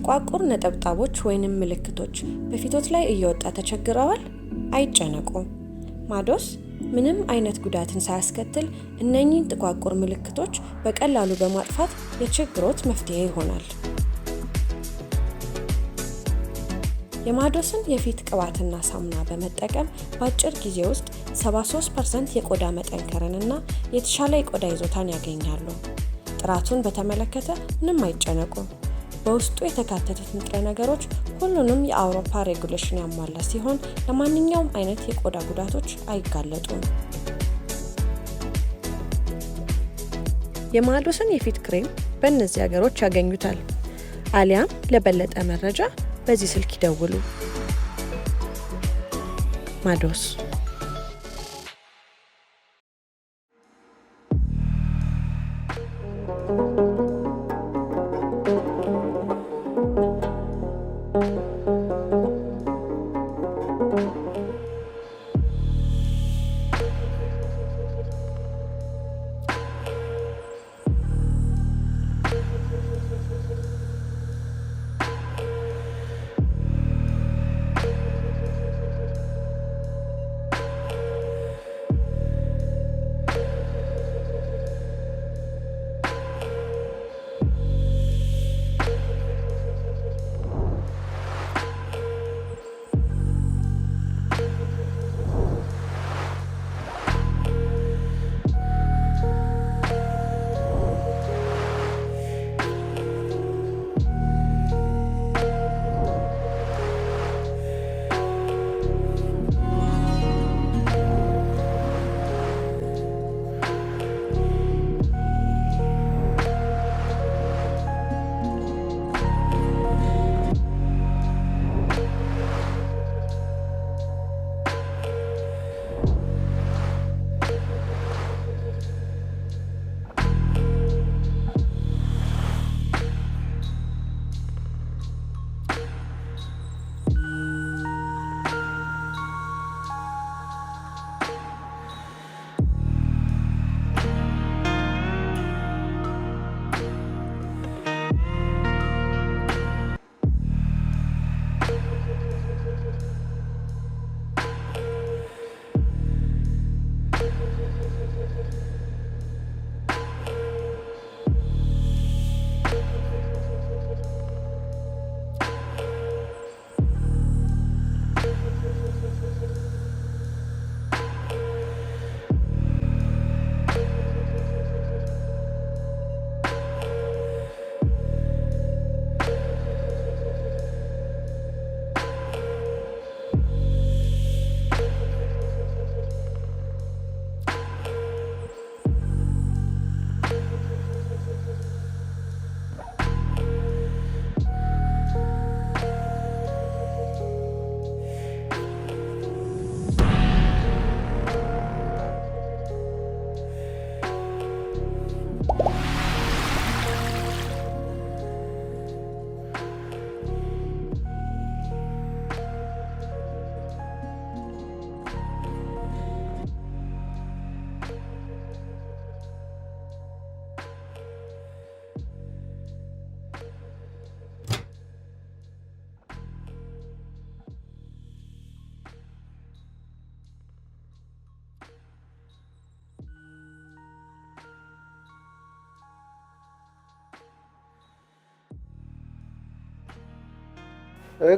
ጥቋቁር ነጠብጣቦች ወይንም ምልክቶች በፊቶት ላይ እየወጣ ተቸግረዋል? አይጨነቁ። ማዶስ ምንም አይነት ጉዳትን ሳያስከትል እነኚህን ጥቋቁር ምልክቶች በቀላሉ በማጥፋት የችግሮት መፍትሄ ይሆናል። የማዶስን የፊት ቅባትና ሳሙና በመጠቀም በአጭር ጊዜ ውስጥ 73% የቆዳ መጠንከርንና የተሻለ የቆዳ ይዞታን ያገኛሉ። ጥራቱን በተመለከተ ምንም አይጨነቁ። በውስጡ የተካተቱት ንጥረ ነገሮች ሁሉንም የአውሮፓ ሬጉሌሽን ያሟላ ሲሆን ለማንኛውም አይነት የቆዳ ጉዳቶች አይጋለጡም። የማዶስን የፊት ክሬም በእነዚህ ሀገሮች ያገኙታል። አሊያም ለበለጠ መረጃ በዚህ ስልክ ይደውሉ። ማዶስ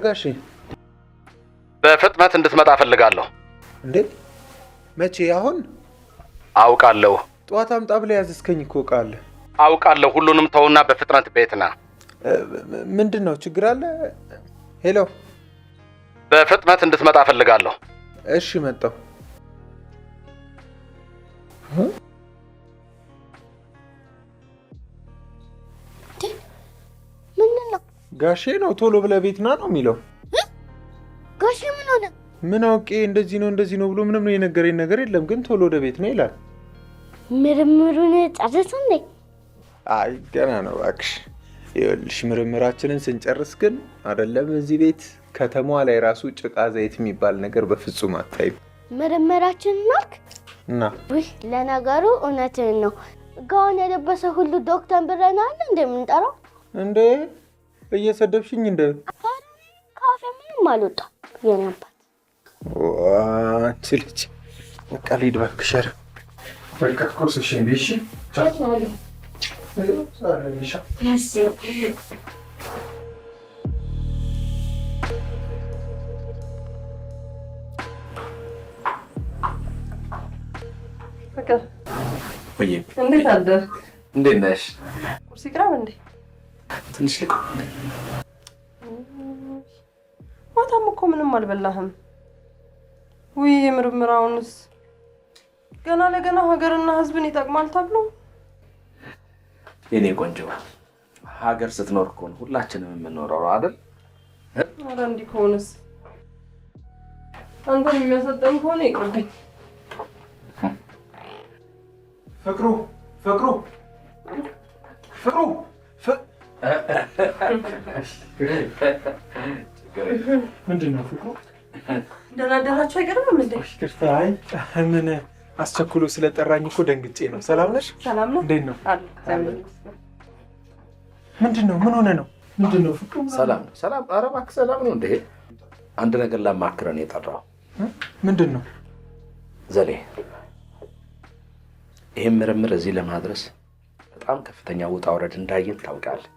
ጋሺ በፍጥነት እንድትመጣ ፈልጋለሁ። እንዴ መቼ? አሁን? አውቃለሁ። ጧት አምጣ ብለህ ያዝከኝ እኮ ቃል። አውቃለሁ። ሁሉንም ተውና በፍጥነት ቤት ና። ምንድነው? ችግር አለ? ሄሎ፣ በፍጥነት እንድትመጣ ፈልጋለሁ። እሺ መጣሁ። ምንድነው? ጋሼ ነው ቶሎ ብለህ ቤት ና ነው የሚለው። ጋሼ ምን ሆነ? ምን አውቄ እንደዚህ ነው ብሎ ምንም የነገረኝ ነገር የለም፣ ግን ቶሎ ወደ ቤት ነው ይላል። ምርምሩን ጨረሰ እንዴ? አይ ገና ነው እባክሽ። ይኸውልሽ ምርምራችንን ስንጨርስ ግን አይደለም እዚህ ቤት ከተማዋ ላይ ራሱ ጭቃ ዘይት የሚባል ነገር በፍጹም አታይም። ምርምራችን ናክ እና ወይ ለነገሩ እውነትን ነው። ጋውን የለበሰ ሁሉ ዶክተር ብለናል እንደምንጠራው። እንዴ እየሰደብሽኝ እንደ ካፌ ምንም አልወጣም የኔ አባት አንቺ ልጅ በቃ ልሂድ እባክሽ። ኧረ በቃ ኮስሽ እንዴሽ እንዴት አደርክ? እንዴት ነሽ? ቁርስ ይቅራብ እንዴ? ትንሽ ልቅ ማታም እኮ ምንም አልበላህም። ውይ ምርምራውንስ ገና ለገና ሀገርና ሕዝብን ይጠቅማል ተብሎ የኔ ቆንጆ ሀገር ስትኖር እኮ ነው ሁላችንም የምንኖረው አይደል? ኧረ እንዲህ ከሆነስ አንተን የሚያሰጠን ከሆነ ይቅርብኝ። ፍቅሩ ምንድን ነው ፍቅሩ? ደህና አደራችሁ አይቀርም እንዴ? አይ ምን አስቸኩሎ ስለጠራኝ እኮ ደንግጬ ነው። ሰላም ነሽ? ሰላም ነው። እንዴት ነው? ምንድን ነው? ምን ሆነ ነው? ምንድን ነው ፍቅሩ? ሰላም ነው። ሰላም ኧረ እባክህ ሰላም ነው እንዴ? አንድ ነገር ላማክረን የጠራው። ምንድን ነው? ዘሌ ይሄን ምርምር እዚህ ለማድረስ በጣም ከፍተኛ ውጣ ውረድ እንዳየን ታውቃለህ።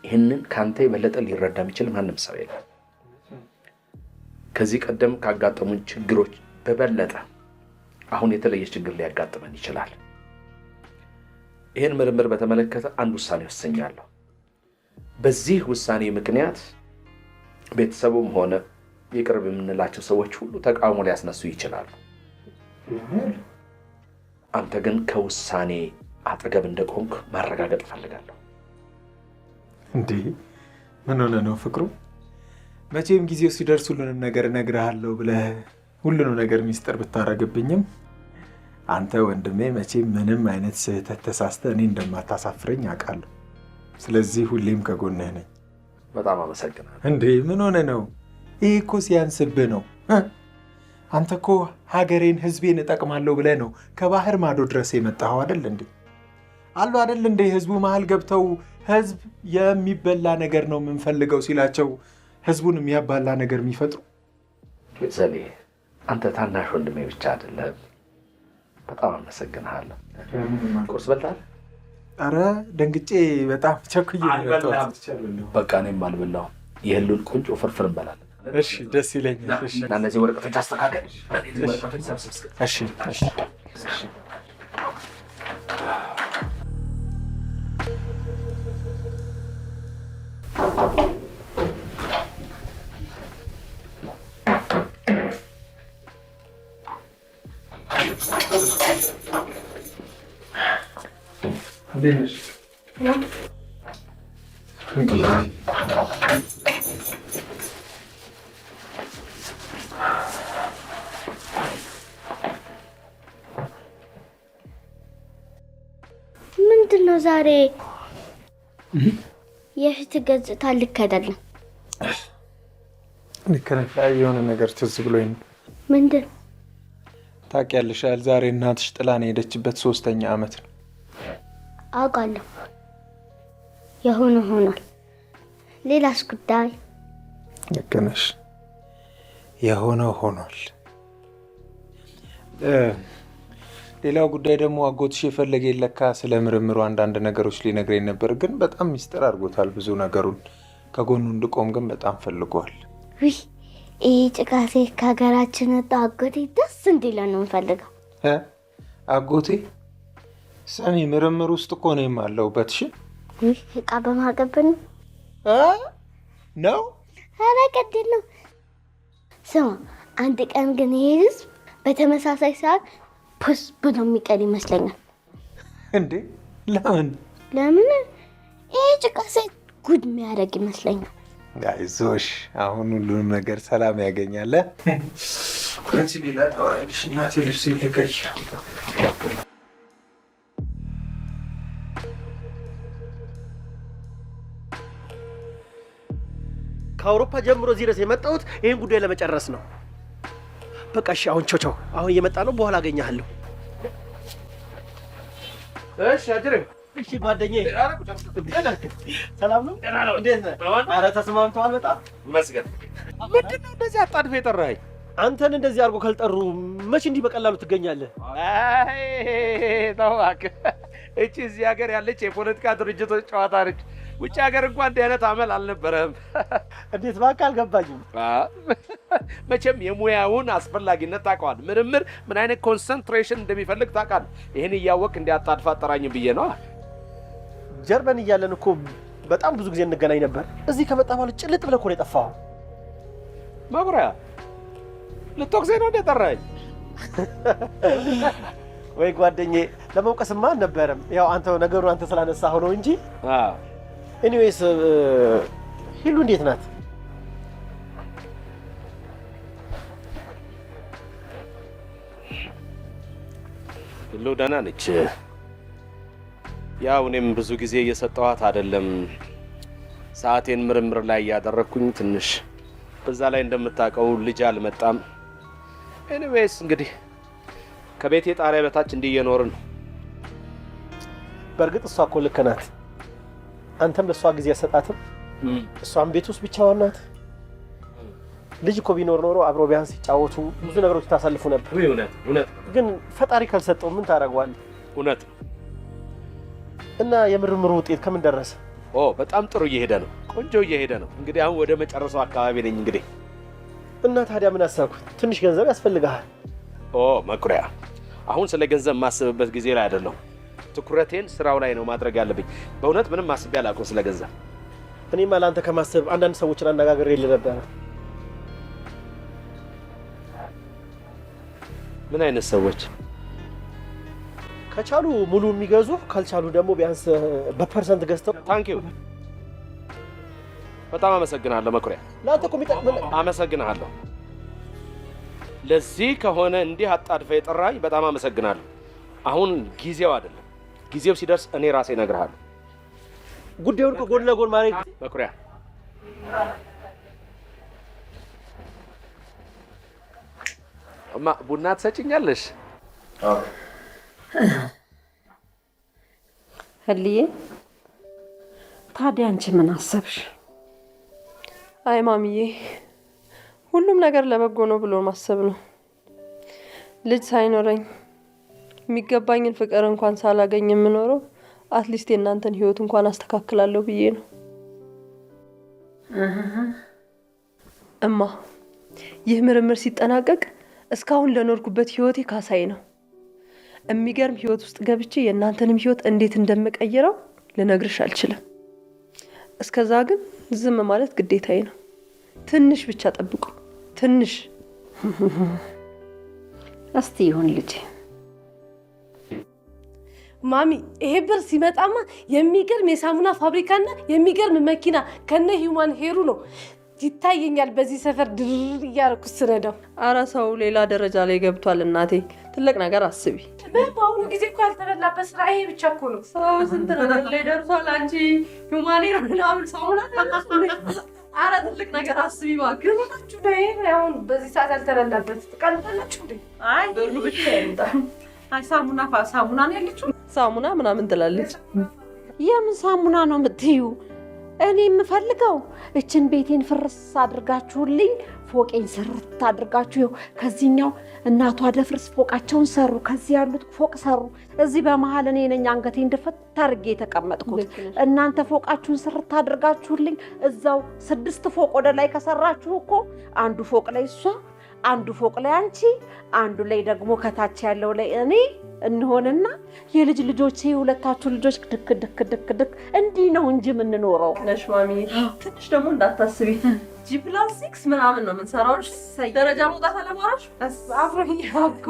ይሄንን ካንተ የበለጠ ሊረዳ የሚችል ማንም ሰው የለም። ከዚህ ቀደም ካጋጠሙን ችግሮች በበለጠ አሁን የተለየ ችግር ሊያጋጥመን ይችላል። ይሄን ምርምር በተመለከተ አንድ ውሳኔ ወስኛለሁ። በዚህ ውሳኔ ምክንያት ቤተሰቡም ሆነ የቅርብ የምንላቸው ሰዎች ሁሉ ተቃውሞ ሊያስነሱ ይችላሉ። አንተ ግን ከውሳኔ አጠገብ እንደቆምክ ማረጋገጥ ፈልጋለሁ። እንዴ ምን ሆነ ነው ፍቅሩ? መቼም ጊዜው ሲደርስ ሁሉንም ነገር እነግርሃለሁ ብለህ ሁሉንም ነገር ሚስጥር ብታረግብኝም አንተ ወንድሜ መቼም ምንም አይነት ስህተት ተሳስተህ እኔ እንደማታሳፍረኝ አውቃለሁ። ስለዚህ ሁሌም ከጎንህ ነኝ። በጣም አመሰግናለሁ። እንዴ ምን ሆነ ነው? ይሄ እኮ ሲያንስብህ ነው። አንተ እኮ ሀገሬን ህዝቤን እጠቅማለሁ ብለህ ነው ከባህር ማዶ ድረስ የመጣኸው አይደል እንዴ? አሉ አይደል እንዴ ህዝቡ መሀል ገብተው ህዝብ የሚበላ ነገር ነው የምንፈልገው ሲላቸው ህዝቡን የሚያባላ ነገር የሚፈጥሩ። ዘሌ አንተ ታናሽ ወንድሜ ብቻ አይደለም። በጣም አመሰግናለሁ። ቁርስ በልተሃል? ኧረ ደንግጬ በጣም ቸኩዬ ነው። በቃ እኔም አልበላሁም። የህሉን ቆንጆ ፍርፍር እንበላለን። እሺ ደስ ይለኛል። እሺ እና እነዚህ ወረቀቶች አስተካከል። እነዚህ ወረቀቶች ሰብስብ። እሺ እሺ እንዴት ምንድነው ዛሬ የፊት ገጽታ ልክ አይደለም? የሆነ ነገር ትዝ ብሎኝ። ምንድን? ታውቂያለሽ ዛሬ እናትሽ ጥላን የሄደችበት 3ኛ ዓመት ነው። አውቃለሁ። የሆነ ሆኗል። ሌላስ ጉዳይ? ልክ ነሽ። የሆነው ሆኗል። ሌላው ጉዳይ ደግሞ አጎትሽ የፈለገኝ ለካ ስለ ምርምሩ አንዳንድ ነገሮች ሊነግረኝ ነበር፣ ግን በጣም ሚስጥር አድርጎታል ብዙ ነገሩን። ከጎኑ እንድቆም ግን በጣም ፈልጓል። ውይ ይሄ ጭቃሴ ከሀገራችን ወጣ አጎቴ ደስ እንዲለን ነው የምፈልገው። አጎቴ ሰሚ ምርምር ውስጥ እኮ ነው የማለሁበት። እሺ እቃ በማቀበል ነው። ኧረ ቀድል ነው። ስማ አንድ ቀን ግን ይሄ ህዝብ በተመሳሳይ ሰዓት ፑስ ብሎ የሚቀር ይመስለኛል። እንዴ ለምን? ይሄ ጭቃሴ ጉድ የሚያደርግ ይመስለኛል። አይዞሽ አሁን ሁሉንም ነገር ሰላም ያገኛል። አንቺ ሌላ ታወራለሽ። እናቴ ልብስ ይልቀይ። ከአውሮፓ ጀምሮ እዚህ ድረስ የመጣሁት ይህን ጉዳይ ለመጨረስ ነው። በቃ እሺ፣ አሁን ቾቾ፣ አሁን እየመጣ ነው። በኋላ አገኘሃለሁ። እሺ አጅሬ እሺ ጓደኛዬ ሰላም ነው? እንዴት ነህ? ኧረ ተስማምተዋል በጣም መስገን። ምንድን ነው እንደዚህ አጣድፈህ የጠራኸኝ? አንተን እንደዚህ አድርጎ ካልጠሩ መቼ እንዲህ በቀላሉ ትገኛለህ? አይ ተው እባክህ። እቺ እዚህ ሀገር ያለች የፖለቲካ ድርጅቶች ጨዋታ ነች። ውጭ ሀገር እንኳን እንዲህ አይነት አመል አልነበረም። እንዴት እባክህ አልገባኝም። መቼም የሙያውን አስፈላጊነት ታውቀዋል። ምርምር ምን አይነት ኮንሰንትሬሽን እንደሚፈልግ ታውቃለህ። ይህን እያወቅ እንዲያጣድፋ አጠራኝ ብዬ ነው። ጀርመን እያለን እኮ በጣም ብዙ ጊዜ እንገናኝ ነበር። እዚህ ከመጣ ማለት ጭልጥ ብለህ እኮ ነው የጠፋኸው። መኩሪያ ልትወቅሰኝ ነው እንደ ጠራኸኝ? ወይ ጓደኛዬ ለመውቀስማ አልነበረም። ያው ነገሩን አንተ ስላነሳኸው ነው እንጂ። ኤኒዌይስ ሂሉ እንዴት ናት? ሂሉ ደህና ነች። ያው እኔም ብዙ ጊዜ እየሰጠኋት አይደለም። ሰዓቴን ምርምር ላይ እያደረግኩኝ ትንሽ በዛ ላይ እንደምታውቀው ልጅ አልመጣም። ኤኒዌይስ እንግዲህ ከቤቴ ጣሪያ በታች እንዲህ እየኖርን ነው። በእርግጥ እሷ እኮ ልክ ናት። አንተም ለእሷ ጊዜ አትሰጣትም። እሷም ቤት ውስጥ ብቻዋን ናት። ልጅ እኮ ቢኖር ኖሮ አብሮ ቢያንስ ሲጫወቱ ብዙ ነገሮች ታሳልፉ ነበር። እውነት ግን ፈጣሪ ካልሰጠው ምን ታደርገዋለህ? እውነት። እና የምርምሩ ውጤት ከምን ደረሰ? በጣም ጥሩ እየሄደ ነው። ቆንጆ እየሄደ ነው። እንግዲህ አሁን ወደ መጨረሻው አካባቢ ነኝ እንግዲህ። እና ታዲያ ምን አሰብኩት? ትንሽ ገንዘብ ያስፈልግሃል። መኩሪያ አሁን ስለ ገንዘብ ማስብበት ጊዜ ላይ አይደለሁ። ትኩረቴን ስራው ላይ ነው ማድረግ ያለብኝ። በእውነት ምንም ማስቤ አላውቅም ስለ ገንዘብ። እኔማ ለአንተ ከማሰብ አንዳንድ ሰዎችን አነጋግሬልህ ነበረ። ምን አይነት ሰዎች? ከቻሉ ሙሉ የሚገዙ ካልቻሉ ደግሞ ቢያንስ በፐርሰንት ገዝተው። ታንኪዩ በጣም አመሰግናለሁ መኩሪያ። ለአንተ እኮ የሚጠቅም አመሰግናለሁ። ለዚህ ከሆነ እንዲህ አጣድፈህ የጠራኝ በጣም አመሰግናለሁ። አሁን ጊዜው አይደለም። ጊዜው ሲደርስ እኔ ራሴ እነግርሃለሁ። ጉዳዩን እኮ ጎን ለጎን ማድረግ። መኩሪያ እማ ቡና ትሰጭኛለሽ? ህልዬ ታዲያ አንቺ ምን አሰብሽ? አይ ማሚዬ ሁሉም ነገር ለበጎ ነው ብሎ ማሰብ ነው። ልጅ ሳይኖረኝ የሚገባኝን ፍቅር እንኳን ሳላገኝ የምኖረው አትሊስት የእናንተን ህይወት እንኳን አስተካክላለሁ ብዬ ነው። እማ ይህ ምርምር ሲጠናቀቅ እስካሁን ለኖርኩበት ህይወቴ ካሳይ ነው። የሚገርም ህይወት ውስጥ ገብቼ የእናንተንም ህይወት እንዴት እንደምቀይረው ልነግርሽ አልችልም። እስከዛ ግን ዝም ማለት ግዴታዬ ነው። ትንሽ ብቻ ጠብቁ፣ ትንሽ። እስቲ ይሁን ልጄ። ማሚ ይሄ ብር ሲመጣማ የሚገርም የሳሙና ፋብሪካና የሚገርም መኪና ከነ ሂውማን ሄሩ ነው ይታየኛል። በዚህ ሰፈር ድር እያደረኩ ስረዳው። አረ ሰው ሌላ ደረጃ ላይ ገብቷል እናቴ። ትልቅ ነገር አስቢ። በአሁኑ ጊዜ እኮ ያልተበላበት ስራ ይሄ ብቻ እኮ ነው። ሰው ስንት ነገር ላይ ደርሷል። አንቺ ሂውማን ሄሩ ምናምን ሳሙና አረ ትልቅ ነገር አስቢ እባክህ። ግሩናችሁ ነው አሁን በዚህ ሰዓት ያልተበላበት ትቀልጣላችሁ እንዴ? አይ ብሩ ብቻ ይምጣ። አይ ሳሙና ነው ያለችው። ሳሙና ምናምን ትላለች። የምን ሳሙና ነው የምትዩ? እኔ የምፈልገው እችን ቤቴን ፍርስ አድርጋችሁልኝ ፎቄን ስርት አድርጋችሁ ከዚህኛው እናቷ ደፍርስ ፎቃቸውን ሰሩ፣ ከዚህ ያሉት ፎቅ ሰሩ። እዚህ በመሃል እኔ ነኝ አንገቴን ድፍት አድርጌ የተቀመጥኩት። እናንተ ፎቃችሁን ስርት አድርጋችሁልኝ እዛው 6 ፎቅ ወደ ላይ ከሰራችሁ እኮ አንዱ ፎቅ ላይ እሷ፣ አንዱ ፎቅ ላይ አንቺ፣ አንዱ ላይ ደግሞ ከታች ያለው ላይ እኔ እንሆንና የልጅ ልጆቼ ሁለታችሁ ልጆች ድክ ድክ ድክ ድክ እንዲህ ነው እንጂ የምንኖረው። ነሽ ማሚ። ትንሽ ደግሞ እንዳታስቢ G+6 ምናምን ነው የምንሰራው። ደረጃ መውጣት አለማራሽ አብሮኝ ያውቁ።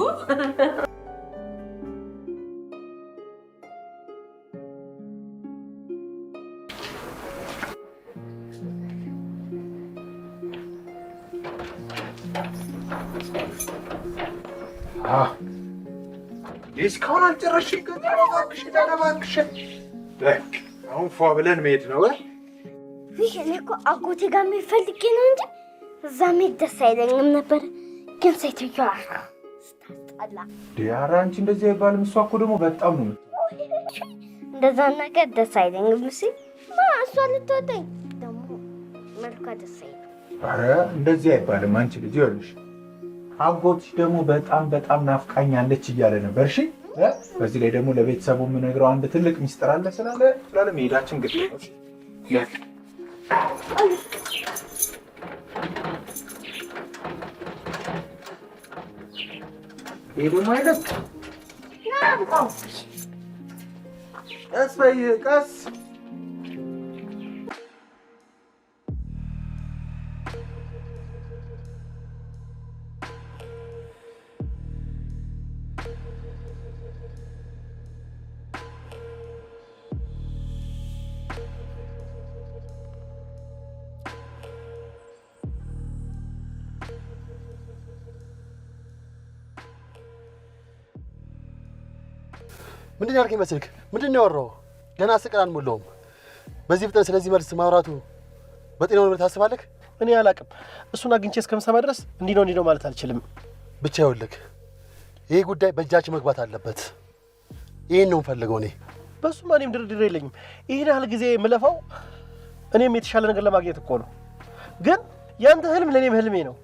እስካሁን አልጨረስሽም? እባክሽ አሁን ፏ ብለን መሄድ ነው። ይሄ እኮ አጎቴ ጋር የሚፈልግ ነው እንጂ እዛ መሄድ ደስ አይለኝም ነበር። ግን ሴትዮዋ ስታስጠላ። ኧረ አንቺ እንደዚህ አይባልም። እሷ እኮ ደግሞ በጣም ነው እንደዛ ነገር ደስ አይለኝም። እሺ እሷ ልትወደኝ ደግሞ መልኳ ደስ አይልም። ኧረ እንደዚህ አይባልም። አንቺ ልጅ ይኸውልሽ አጎትሽ ደግሞ በጣም ናፍቃኛለች እያለ ነበር። እሺ በዚህ ላይ ደግሞ ለቤተሰቡ የምነግረው አንድ ትልቅ ሚስጥር አለ ስላለ መሄዳችን ግድ ነው። ይሄ ደግሞ አይደል? ቀስ በይ ቀስ። ምንድን ነው ያልከኝ? በስልክ ምንድን ነው ያወራው? ገና ስቀል አልሞላውም። በዚህ ፍጥነት ስለዚህ መልስ ማውራቱ በጤናው ነው ታስባለህ? እኔ አላቅም። እሱን አግኝቼ እስከምሰማ ድረስ እንዲህ ነው ማለት አልችልም። ብቻ ይኸውልህ ይሄ ጉዳይ በእጃችን መግባት አለበት። ይሄን ነው የምፈልገው እኔ። በሱማ እኔም ድርድር የለኝም። ይሄን ያህል ጊዜ የምለፋው እኔም የተሻለ ነገር ለማግኘት እኮ ነው። ግን ያንተ ህልም ለእኔም ህልሜ ነው።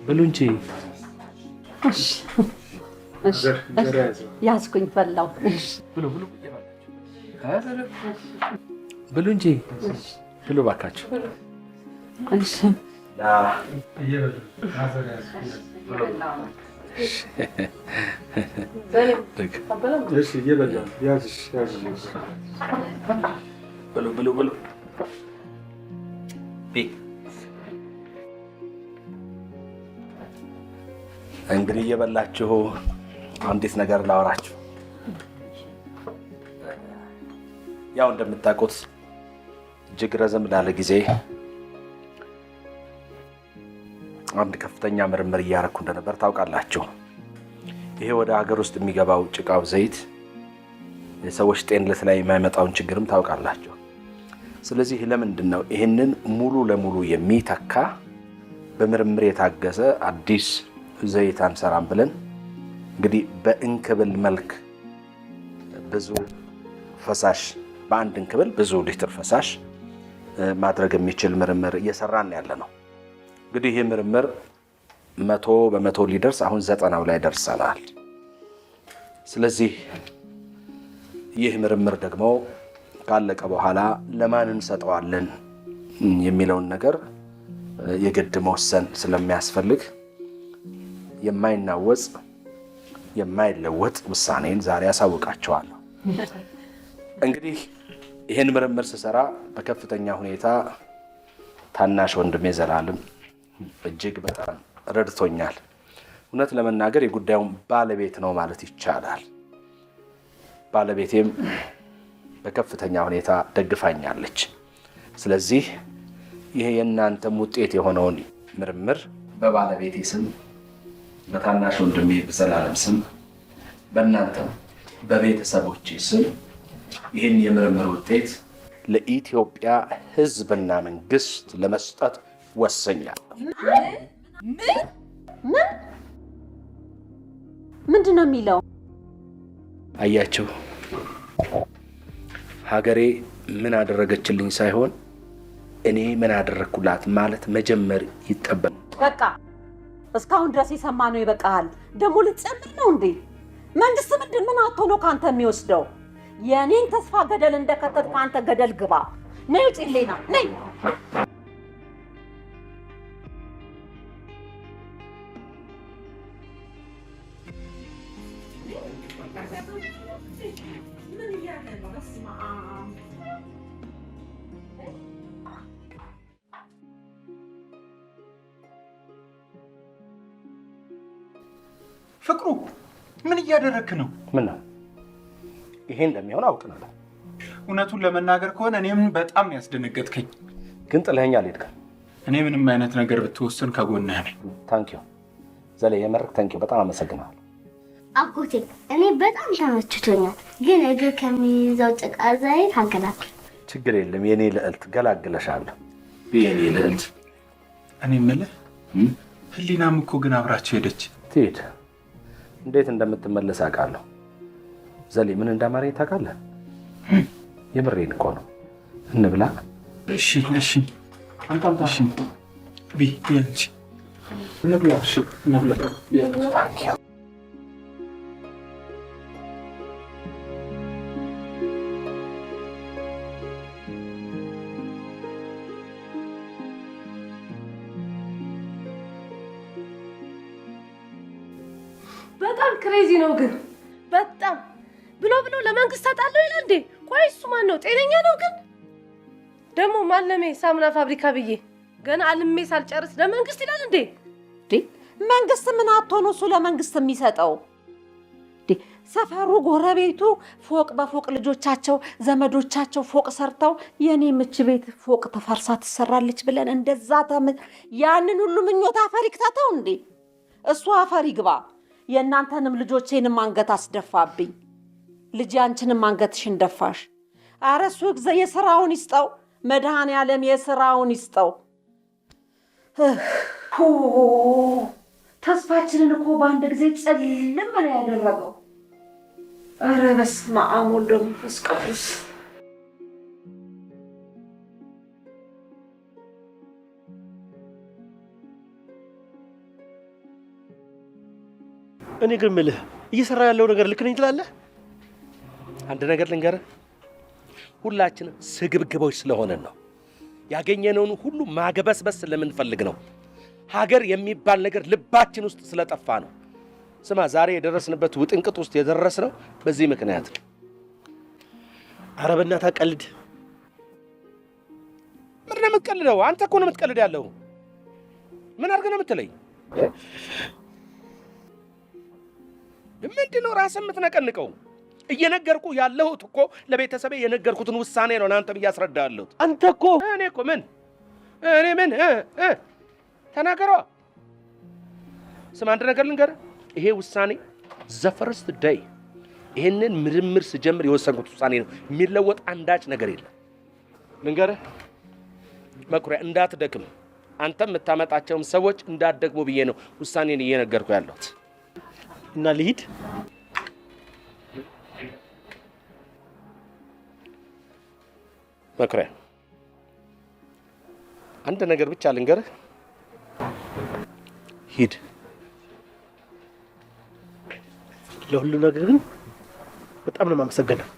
ብሉ እንጂ። እሺ ያዝኩኝ በላው። ብሉ ብሉ እንጂ ብሉ እባካችሁ። እሺ ብሉ እንግዲህ እየበላችሁ አንዲት ነገር ላወራችሁ። ያው እንደምታውቁት እጅግ ረዘም ላለ ጊዜ አንድ ከፍተኛ ምርምር እያደረኩ እንደነበር ታውቃላችሁ። ይሄ ወደ ሀገር ውስጥ የሚገባው ጭቃው ዘይት የሰዎች ጤንነት ላይ የማይመጣውን ችግርም ታውቃላችሁ። ስለዚህ ለምንድን ነው ይህንን ሙሉ ለሙሉ የሚተካ በምርምር የታገዘ አዲስ ዘይት አንሰራም ብለን እንግዲህ በእንክብል መልክ ብዙ ፈሳሽ በአንድ እንክብል ብዙ ሊትር ፈሳሽ ማድረግ የሚችል ምርምር እየሰራን ያለ ነው። እንግዲህ ይህ ምርምር 100% ሊደርስ አሁን 90 ላይ ደርሰናል። ስለዚህ ይህ ምርምር ደግሞ ካለቀ በኋላ ለማን እንሰጠዋለን የሚለውን ነገር የግድ መወሰን ስለሚያስፈልግ የማይናወጽ የማይለወጥ ውሳኔን ዛሬ ያሳውቃቸዋለሁ። እንግዲህ ይህን ምርምር ስሰራ በከፍተኛ ሁኔታ ታናሽ ወንድሜ ዘላለም እጅግ በጣም ረድቶኛል። እውነት ለመናገር የጉዳዩን ባለቤት ነው ማለት ይቻላል። ባለቤቴም በከፍተኛ ሁኔታ ደግፋኛለች። ስለዚህ ይሄ የእናንተም ውጤት የሆነውን ምርምር በባለቤቴ ስም፣ በታናሽ ወንድሜ በዘላለም ስም፣ በእናንተም በቤተሰቦቼ ስም ይህን የምርምር ውጤት ለኢትዮጵያ ሕዝብና መንግስት ለመስጠት ወሰኛለሁ። ምንድን ነው የሚለው? አያችሁ፣ ሀገሬ ምን አደረገችልኝ ሳይሆን እኔ ምን አደረግኩላት ማለት መጀመር ይጠበቅ። በቃ እስካሁን ድረስ የሰማነው ይበቃሃል። ደግሞ ልትጨምር ነው እንዴ? መንግስት ምን አጥቶ ነው ካንተ የሚወስደው? የኔን ተስፋ ገደል እንደከተትኩ አንተ ገደል ግባ። ነይ ውጪልኝ፣ ነይ። ፍቅሩ ምን እያደረክ ነው? ምን ነው? ይሄ እንደሚሆን አውቅ ነበር። እውነቱን ለመናገር ከሆነ እኔም በጣም ያስደነገጥከኝ። ግን ጥለኸኝ አልሄድክም። እኔ ምንም አይነት ነገር ብትወስን ከጎንህ ነኝ። ታንኪዩ ዘሌ፣ የመረቅ ታንኪዩ፣ በጣም አመሰግናለሁ። አጎቴ እኔ በጣም ተመችቶኛል፣ ግን እግር ከሚይዘው ጭቃ ዘይት አገላግል። ችግር የለም የኔ ልዕልት ገላግለሻለሁ። የኔ ልዕልት እኔ የምልህ ህሊናም እኮ ግን አብራችሁ ሄደች። ትሄድ እንዴት እንደምትመለስ አውቃለሁ። ዘሌ ምን እንዳማረኝ ታውቃለህ? የምሬን እኮ ነው። እንብላ። እሺ እሺ እሺ ቢያንቺ እንብላ። እሺ እንብላ። በጣም ክሬዚ ነው ግን በጣም ብሎ ለመንግስት አጣለው ይላል እንዴ? ቆይ እሱ ማን ነው? ጤነኛ ነው ግን ደግሞ ማለሜ ሳሙና ፋብሪካ ብዬ ገና አልሜ ሳልጨርስ ለመንግስት ይላል እንዴ? መንግስት ምን አጥቶ ነው እሱ ለመንግስት የሚሰጠው? ሰፈሩ ጎረቤቱ ፎቅ በፎቅ ልጆቻቸው ዘመዶቻቸው ፎቅ ሰርተው የኔ ምች ቤት ፎቅ ተፈርሳ ትሰራለች ብለን እንደዛ ያንን ሁሉ ምኞት አፈር ይክተተው እንዴ? እሱ አፈር ይግባ። የእናንተንም ልጆቼንም አንገት አስደፋብኝ። ልጅ አንቺንም አንገትሽን ደፋሽ። ኧረ እሱ የሥራውን ይስጠው። መድኃኔዓለም የሥራውን ይስጠው። ተስፋችንን እኮ በአንድ ጊዜ ጨልም ነው ያደረገው። ኧረ በስመ አብ ወወልድ ወመንፈስ ቅዱስ። እኔ ግን የምልህ እየሰራ ያለው ነገር ልክ ነኝ ትላለህ? አንድ ነገር ልንገርህ፣ ሁላችንም ስግብግቦች ስለሆነን ነው። ያገኘነውን ሁሉ ማገበስበስ ስለምንፈልግ ነው። ሀገር የሚባል ነገር ልባችን ውስጥ ስለጠፋ ነው። ስማ፣ ዛሬ የደረስንበት ውጥንቅጥ ውስጥ የደረስነው በዚህ ምክንያት ነው። ኧረ በእናትህ አትቀልድ። ምንድን ነው የምትቀልደው? አንተ እኮ ነው የምትቀልድ ያለው። ምን አድርገህ ነው የምትለኝ? ምንድን ነው ራስህ የምትነቀንቀው? እየነገርኩ ያለሁት እኮ ለቤተሰቤ የነገርኩትን ውሳኔ ነው እናንተም እያስረዳለሁት። አንተ እኮ እኔ ምን ተናገሯ። ስማ፣ አንድ ነገር ልንገርህ፣ ይሄ ውሳኔ ዘፈርስት ዳይ ይሄንን ምርምር ስጀምር የወሰንኩት ውሳኔ ነው። የሚለወጥ አንዳች ነገር የለም። ልንገርህ መኩሪያ፣ እንዳትደክም አንተም የምታመጣቸውም ሰዎች እንዳትደክሙ ብዬ ነው ውሳኔን እየነገርኩ ያለሁት። እና ልሂድ? መኩሪያ፣ አንድ ነገር ብቻ ልንገርህ፣ ሂድ። ለሁሉ ነገር ግን በጣም ነው የማመሰግነው።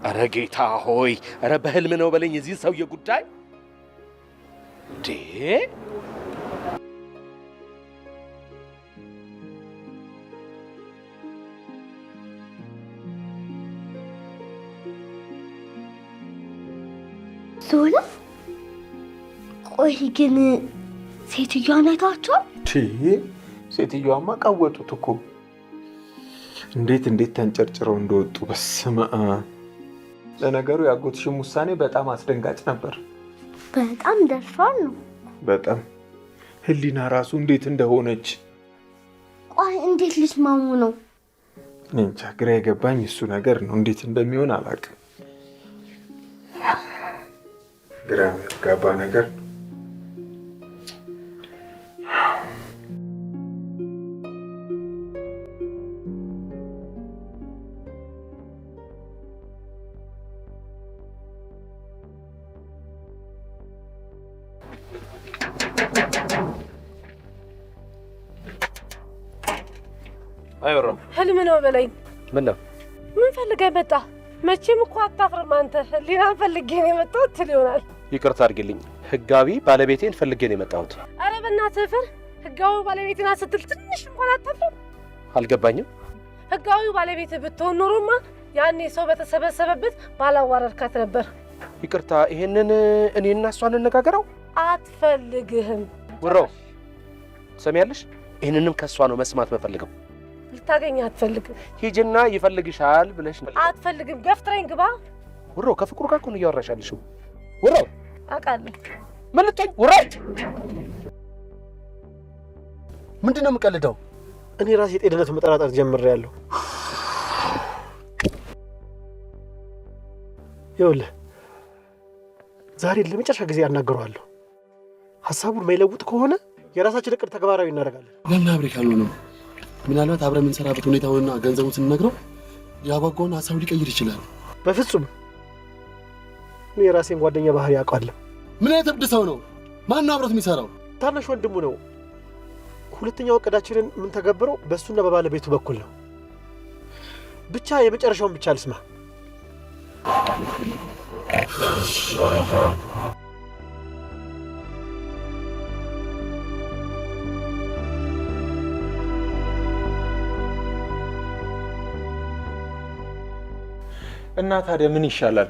ኧረ ጌታ ሆይ፣ ኧረ በህልም ነው በለኝ የዚህ ሰውዬ ጉዳይ እንዴ! ዞላ፣ ቆይ ግን ሴትዮዋን አይታችኋል? ሴትዮዋማ ቀወጡት እኮ እንዴት ተንጨርጭረው እንደወጡ። በስመ አብ። ለነገሩ ያጎትሽም ውሳኔ በጣም አስደንጋጭ ነበር። በጣም ደርሷል ነው። በጣም ህሊና ራሱ እንዴት እንደሆነች። ቆይ እንዴት ልስማሙ ነው? እኔ እንጃ፣ ግራ የገባኝ እሱ ነገር ነው። እንዴት እንደሚሆን አላውቅም። ግራ የሚያጋባ ነገር ነው። አይወራ ህልም ነው በለኝ። ምን ነው? ምን ፈልገህ መጣ? መቼም እኮ አታፍርም አንተ። ህሊናን ፈልጌ ነው የመጣሁት ትል ይሆናል። ይቅርታ አድርግልኝ፣ ህጋዊ ባለቤቴን ፈልጌ ነው የመጣሁት። ኧረ በእናትህ ፍር። ህጋዊ ባለቤቴና ስትል ትንሽ እንኳን አታፍርም? አልገባኝም። ህጋዊ ባለቤት ብትሆን ኖሮማ ያኔ ሰው በተሰበሰበበት ባላዋረድካት ነበር። ይቅርታ፣ ይሄንን እኔና እሷ እንነጋገረው። አትፈልግህም። ውራው ሰሚያለሽ? ይሄንንም ከሷ ነው መስማት መፈልገው። ልታገኝ አትፈልግም። ሂጂና ይፈልግሻል ብለሽ አትፈልግም። ገፍትረኝ ግባ። ውራው ከፍቅሩ ጋር እኮ ነው እያወራሻልሽ። ውራው አውቃለሁ። ምን ልትሆኝ? ውራው ምንድን ነው የምቀልደው? እኔ ራሴ ጤንነት መጠራጠር ጀምሬያለሁ። ይኸውልህ ዛሬ ለመጨረሻ ጊዜ አናግረዋለሁ። ሀሳቡን የማይለውጥ ከሆነ የራሳችን እቅድ ተግባራዊ እናደርጋለን። ለምን አብሬ ካልሆነ ምናልባት አብረን የምንሰራበት ሁኔታውንና ገንዘቡን ስንነግረው ያጓጓውን ሀሳቡ ሊቀይር ይችላል። በፍጹም እኔ የራሴን ጓደኛ ባህሪ ያውቃለሁ። ምን አይነት እብድ ሰው ነው? ማን አብሮት የሚሰራው? ታናሽ ወንድሙ ነው። ሁለተኛው እቅዳችንን የምንተገብረው በእሱና በባለቤቱ በኩል ነው። ብቻ የመጨረሻውን ብቻ ልስማ። እና ታዲያ ምን ይሻላል?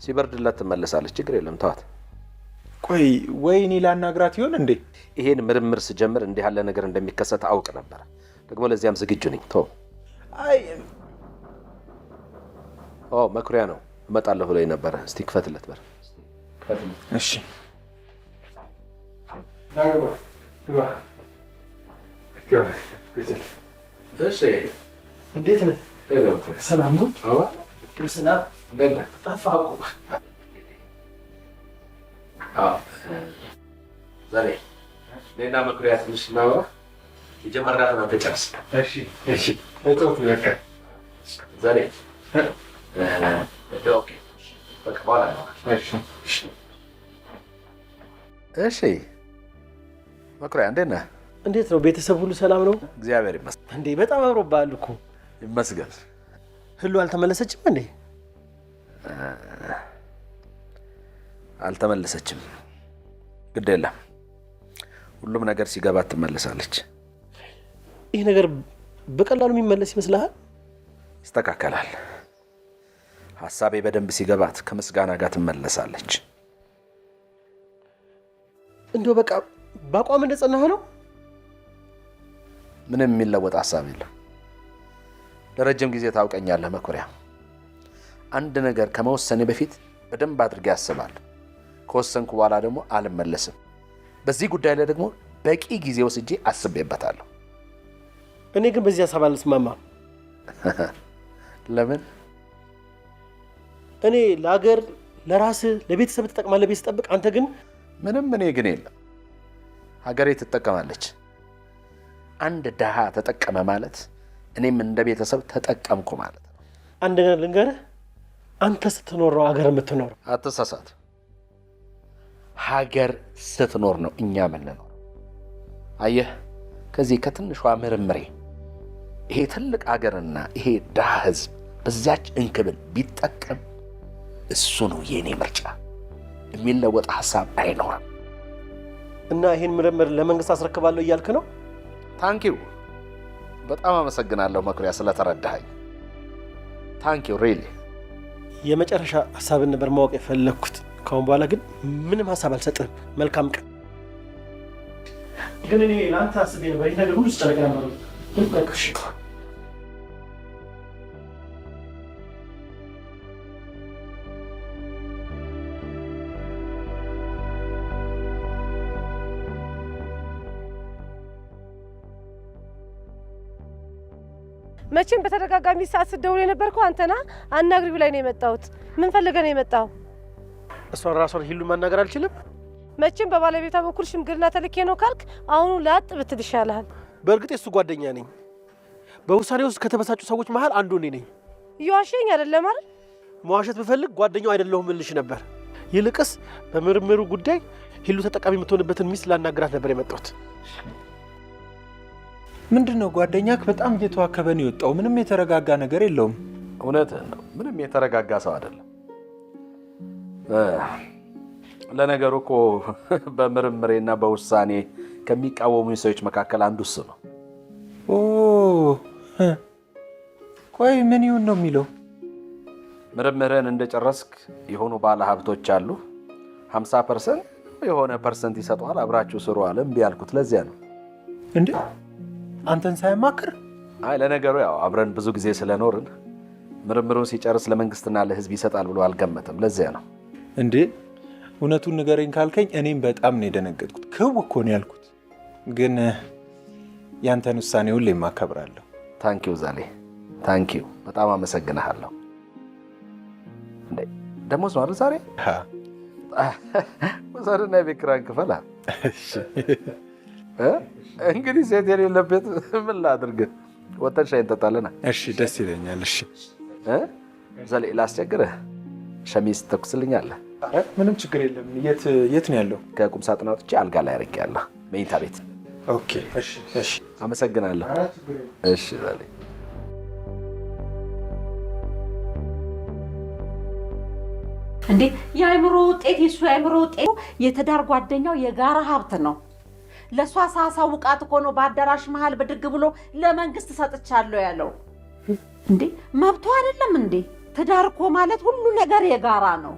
ሲበርድላት ትመለሳለች። ችግር የለም ተዋት። ቆይ ወይ እኔ ላናግራት ይሆን እንዴ? ይሄን ምርምር ስጀምር እንዲህ ያለ ነገር እንደሚከሰት አውቅ ነበር። ደግሞ ለዚያም ዝግጁ ነኝ። ተው። አይ መኩሪያ ነው እመጣለሁ ብሎኝ ነበረ። እስቲ ክፈትለት በር። እሺ እሺ። እንዴት ነህ? ሰላም ነው? ክርስና ጠፋቁ። ዛሬ ሌላ መኩሪያ ትንሽ ነው የጀመርናት ነው ተጨርስ። እሺ እሺ። እቶት በቃ ዛሬ ኦኬ በቃ በኋላ ነው። እሺ መኩሪያ እንዴት ነህ? እንዴት ነው? ቤተሰብ ሁሉ ሰላም ነው? እግዚአብሔር ይመስገን። እንዴ በጣም አምሮብሃል እኮ። ይመስገን። ህሉ አልተመለሰችም እንዴ? አልተመለሰችም። ግድ የለም ሁሉም ነገር ሲገባት ትመለሳለች። ይህ ነገር በቀላሉ የሚመለስ ይመስልሃል? ይስተካከላል። ሀሳቤ በደንብ ሲገባት ከምስጋና ጋር ትመለሳለች። እንደው በቃ በአቋም እንደጸናህ ነው? ምንም የሚለወጥ ሀሳብ የለም። ለረጅም ጊዜ ታውቀኛለህ መኩሪያ። አንድ ነገር ከመወሰኔ በፊት በደንብ አድርጌ አስባለሁ። ከወሰንኩ በኋላ ደግሞ አልመለስም። በዚህ ጉዳይ ላይ ደግሞ በቂ ጊዜ ወስጄ አስቤበታለሁ። እኔ ግን በዚህ ሀሳብ አልስማማም። ለምን? እኔ ለሀገር፣ ለራስህ፣ ለቤተሰብ ትጠቅማለህ ብዬ ስጠብቅ፣ አንተ ግን ምንም እኔ ግን የለም። ሀገሬ ትጠቀማለች። አንድ ድሃ ተጠቀመ ማለት እኔም እንደ ቤተሰብ ተጠቀምኩ ማለት ነው። አንድ ነገር ልንገርህ፣ አንተ ስትኖር ነው ሀገር የምትኖር። አትሳሳት። ሀገር ስትኖር ነው እኛ የምንኖር። አየህ፣ ከዚህ ከትንሿ ምርምሬ ይሄ ትልቅ ሀገርና ይሄ ድሃ ህዝብ በዚያች እንክብል ቢጠቀም እሱ ነው የኔ ምርጫ። የሚለወጥ ሀሳብ አይኖርም። እና ይሄን ምርምር ለመንግስት አስረክባለሁ እያልክ ነው? ታንኪው። በጣም አመሰግናለሁ መኩሪያ ስለተረዳኸኝ። ታንኪው ሪሊ። የመጨረሻ ሀሳብን ነበር ማወቅ የፈለግኩት። ካሁን በኋላ ግን ምንም ሀሳብ አልሰጥህም። መልካም ቀን። ግን እኔ ለአንተ አስቤ ነበር። ይህ ነገር ሁሉ ስጨነቅ ነበር። ልትነቅሽ መቼም በተደጋጋሚ ሰዓት ስትደውል የነበርከው አንተና አናግሪ ብላኝ ነው የመጣሁት። ምን ፈልገህ ነው የመጣው? እሷን ራሷን ሂሉ ማናገር አልችልም። መቼም በባለቤቷ በኩል ሽምግልና ተልኬ ነው ካልክ አሁኑ ላጥ ብትል ይሻልሃል። በእርግጥ የሱ ጓደኛ ነኝ። በውሳኔ ውስጥ ከተበሳጩ ሰዎች መሃል አንዱ እኔ ነኝ። እየዋሸኝ አይደለም አይደል? መዋሸት ብፈልግ ጓደኛው አይደለሁም እልሽ ነበር። ይልቅስ በምርምሩ ጉዳይ ሂሉ ተጠቃሚ የምትሆንበትን ሚስት ላናግራት ነበር የመጣሁት። ምንድነው ጓደኛክ በጣም እየተዋከበ ነው የወጣው። ምንም የተረጋጋ ነገር የለውም። እውነትህን ነው። ምንም የተረጋጋ ሰው አይደለም። ለነገሩ እኮ በምርምሬና በውሳኔ ከሚቃወሙኝ ሰዎች መካከል አንዱ እሱ ነው። ኦ ቆይ ምን ይሁን ነው የሚለው? ምርምርህን እንደጨረስክ የሆኑ ባለ ሀብቶች አሉ 50% የሆነ ፐርሰንት ይሰጠዋል፣ አብራችሁ ስሩ አለ። እምቢ ያልኩት ለዚያ ነው። እንዴ አንተን ሳይማክር? አይ ለነገሩ ያው አብረን ብዙ ጊዜ ስለኖርን ምርምሩን ሲጨርስ ለመንግስትና ለህዝብ ይሰጣል ብሎ አልገመተም። ለዚያ ነው። እንዴ እውነቱን ንገረኝ ካልከኝ እኔም በጣም ነው የደነገጥኩት። ክው እኮ ነው ያልኩት። ግን ያንተን ውሳኔ ሁሌም አከብራለሁ። ታንኪው ዛሌ፣ ታንኪው። በጣም አመሰግናለሁ። እንዴ ደሞዝ ነው አይደል ዛሬ? ወሰድና የቤት ኪራይን ክፈል። እንግዲህ ሴት የሌለበት ምን ላድርግ? ወተን ሻይ እንጠጣለን። እሺ ደስ ይለኛል። እሺ ዘሌ ላስቸግርህ፣ ሸሚዝ ተኩስልኛለህ? ምንም ችግር የለም። የት ነው ያለው? ከቁም ሳጥን አውጥቼ አልጋ ላይ አድርጌያለሁ፣ መኝታ ቤት። ኦኬ እሺ አመሰግናለሁ። እሺ ዘሌ እንዴ የአእምሮ ውጤት የሱ የአእምሮ ውጤት የትዳር ጓደኛው የጋራ ሀብት ነው። ለሷ ሳሳውቃት እኮ ነው በአዳራሽ መሃል ብድግ ብሎ ለመንግስት ሰጥቻለሁ ያለው። እንዴ መብቱ አይደለም እንዴ? ትዳር እኮ ማለት ሁሉ ነገር የጋራ ነው።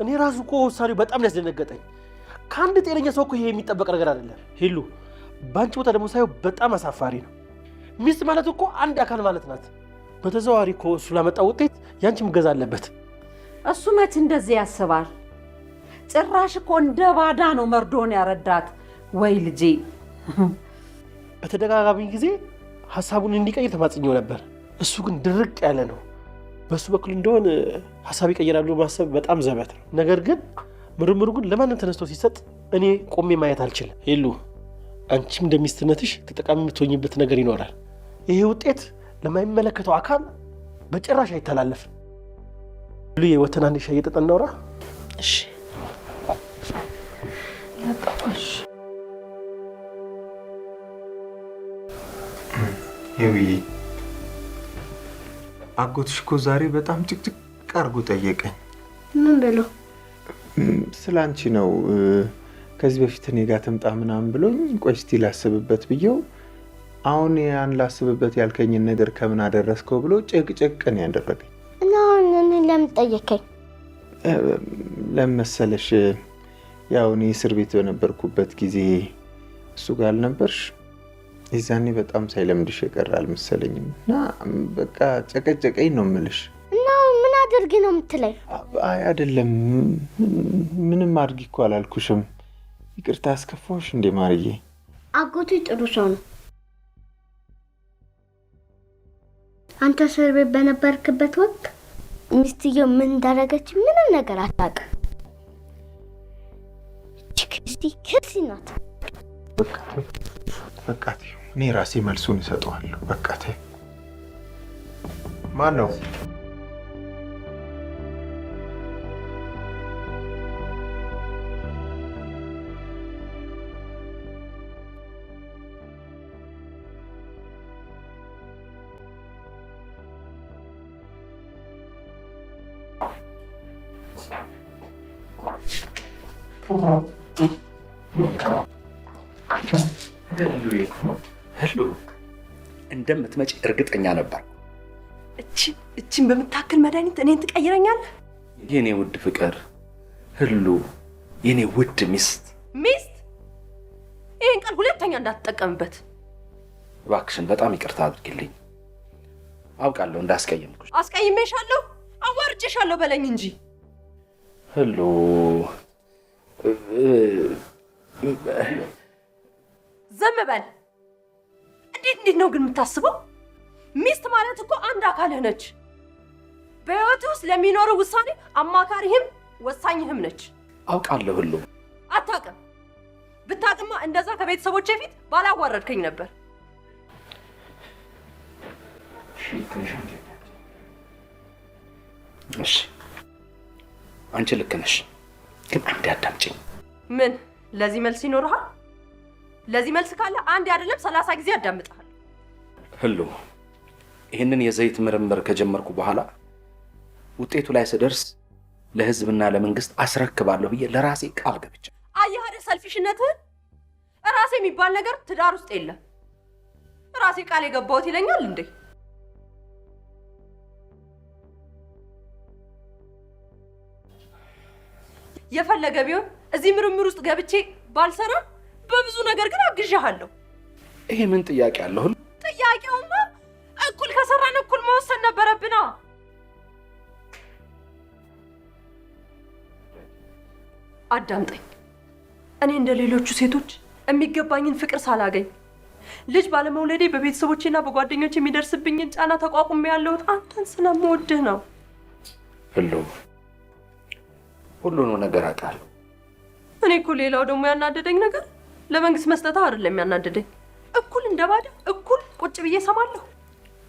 እኔ ራሱ እኮ ውሳኔው በጣም ያስደነገጠኝ። ከአንድ ጤነኛ ሰው እኮ ይሄ የሚጠበቅ ነገር አይደለም። ሄሉ ባንቺ ቦታ ደግሞ ሳየው በጣም አሳፋሪ ነው። ሚስት ማለት እኮ አንድ አካል ማለት ናት። በተዘዋዋሪ እኮ እሱ ላመጣው ውጤት ያንቺ መገዛ አለበት። እሱ መች እንደዚህ ያስባል? ጭራሽ እኮ እንደ ባዳ ነው መርዶን ያረዳት። ወይ ልጄ በተደጋጋሚ ጊዜ ሐሳቡን እንዲቀይር ተማጽኘው ነበር። እሱ ግን ድርቅ ያለ ነው። በሱ በኩል እንደሆነ ሐሳብ ይቀይራሉ ማሰብ በጣም ዘበት ነው። ነገር ግን ምርምሩ ግን ለማንም ተነስቶ ሲሰጥ እኔ ቆሜ ማየት አልችልም። ሄሉ አንቺም እንደሚስትነትሽ ተጠቃሚ የምትሆኝበት ነገር ይኖራል። ይሄ ውጤት ለማይመለከተው አካል በጭራሽ አይተላለፍም። ሄሉ የወተና አንድ ሻይ እየጠጣን እናውራ። እሺ ለጣፋሽ ይውይ አጎትሽ እኮ ዛሬ በጣም ጭቅጭቅ አድርጎ ጠየቀኝ። ምን ብሎ? ስላንቺ ነው። ከዚህ በፊት እኔ ጋር ትምጣ ምናምን ብሎኝ ቆይ እስቲ ላስብበት ብዬው አሁን ያን ላስብበት ያልከኝን ነገር ከምን አደረስከው ብሎ ጭቅጭቅ ነው ያደረገኝ። እና አሁን ለምን ጠየቀኝ? ለምን መሰለሽ ያው እኔ እስር ቤት በነበርኩበት ጊዜ እሱ ጋር አልነበርሽ? ይዛኔ በጣም ሳይለምድሽ ይቀራል መሰለኝም እና በቃ ጨቀጨቀኝ ነው የምልሽ። እና ምን አድርጊ ነው የምትለኝ? አይ አይደለም ምንም አድርጊ እኮ አላልኩሽም። ይቅርታ አስከፋሽ እንዴ ማርዬ? አጎቱ ጥሩ ሰው ነው። አንተ እስር ቤት በነበርክበት ወቅት ሚስትየው ምን እንዳደረገች ምንም ነገር አታውቅም። ክሲ ናት። በቃ እኔ ራሴ መልሱን እሰጠዋለሁ። በቃ ማን ነው? ሄሉ እንደምትመጪ እርግጠኛ ነበር። እቺን በምታክል መድኃኒት እኔን ትቀይረኛለህ? የኔ ውድ ፍቅር ሄሉ፣ የኔ ውድ ሚስት። ይሄን ቃል ሁለተኛ እንዳትጠቀምበት እባክሽን። በጣም ይቅርታ አድርጊልኝ። አውቃለሁ እንዳስቀየምኩሽ። አስቀይሜሻለሁ፣ አዋርጄሻለሁ በለኝ እንጂ። ሄሉ ዝም በል። እንዴት ነው ግን የምታስበው? ሚስት ማለት እኮ አንድ አካልህ ነች። በህይወትህ ውስጥ ለሚኖረው ውሳኔ አማካሪህም ወሳኝህም ነች። አውቃለሁ ሄሉ። አታውቅም። ብታውቅማ እንደዛ ከቤተሰቦቼ ፊት ባላዋረድከኝ ነበር። እሺ አንቺ ልክ ነሽ፣ ግን አንዴ አዳምጪኝ። ምን ለዚህ መልስ ይኖርሃል? ለዚህ መልስ ካለ አንዴ አይደለም 30 ጊዜ አዳምጣለሁ። ሄሉ ይህንን የዘይት ምርምር ከጀመርኩ በኋላ ውጤቱ ላይ ስደርስ ለህዝብና ለመንግስት አስረክባለሁ ብዬ ለራሴ ቃል ገብቻ። አየህ አይደል ሰልፊሽነትህን? ራሴ የሚባል ነገር ትዳር ውስጥ የለም። ራሴ ቃል የገባሁት ይለኛል እንዴ? የፈለገ ቢሆን እዚህ ምርምር ውስጥ ገብቼ ባልሰራ በብዙ ነገር ግን አግዣለሁ። ይሄ ምን ጥያቄ አለው? ጥያቄውማ እኩል ከሰራን እኩል መወሰን ነበረብና። አዳምጠኝ። እኔ እንደ ሌሎቹ ሴቶች የሚገባኝን ፍቅር ሳላገኝ ልጅ ባለመውለዴ በቤተሰቦቼና በጓደኞቼ የሚደርስብኝን ጫና ተቋቁሜ ያለሁት አንተን ስለምወድህ ነው። ሄሉ ሁሉንም ነገር አውቃለሁ። እኔ እኮ ሌላው ደግሞ ያናደደኝ ነገር ለመንግስት መስጠት አይደለም ያናደደኝ፣ እኩል እንደባዳ እኩል ቁጭ ብዬ ሰማለሁ።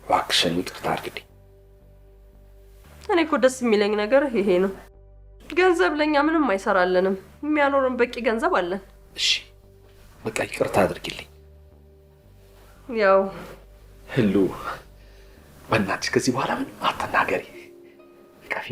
እባክሽን ይቅርታ አድርግልኝ። እኔ እኮ ደስ የሚለኝ ነገር ይሄ ነው። ገንዘብ ለኛ ምንም አይሰራልንም፣ የሚያኖረን በቂ ገንዘብ አለን። እሺ በቃ ይቅርታ አድርግልኝ። ያው ህሉ በእናትሽ ከዚህ በኋላ ምንም አትናገሪ። ቀፊ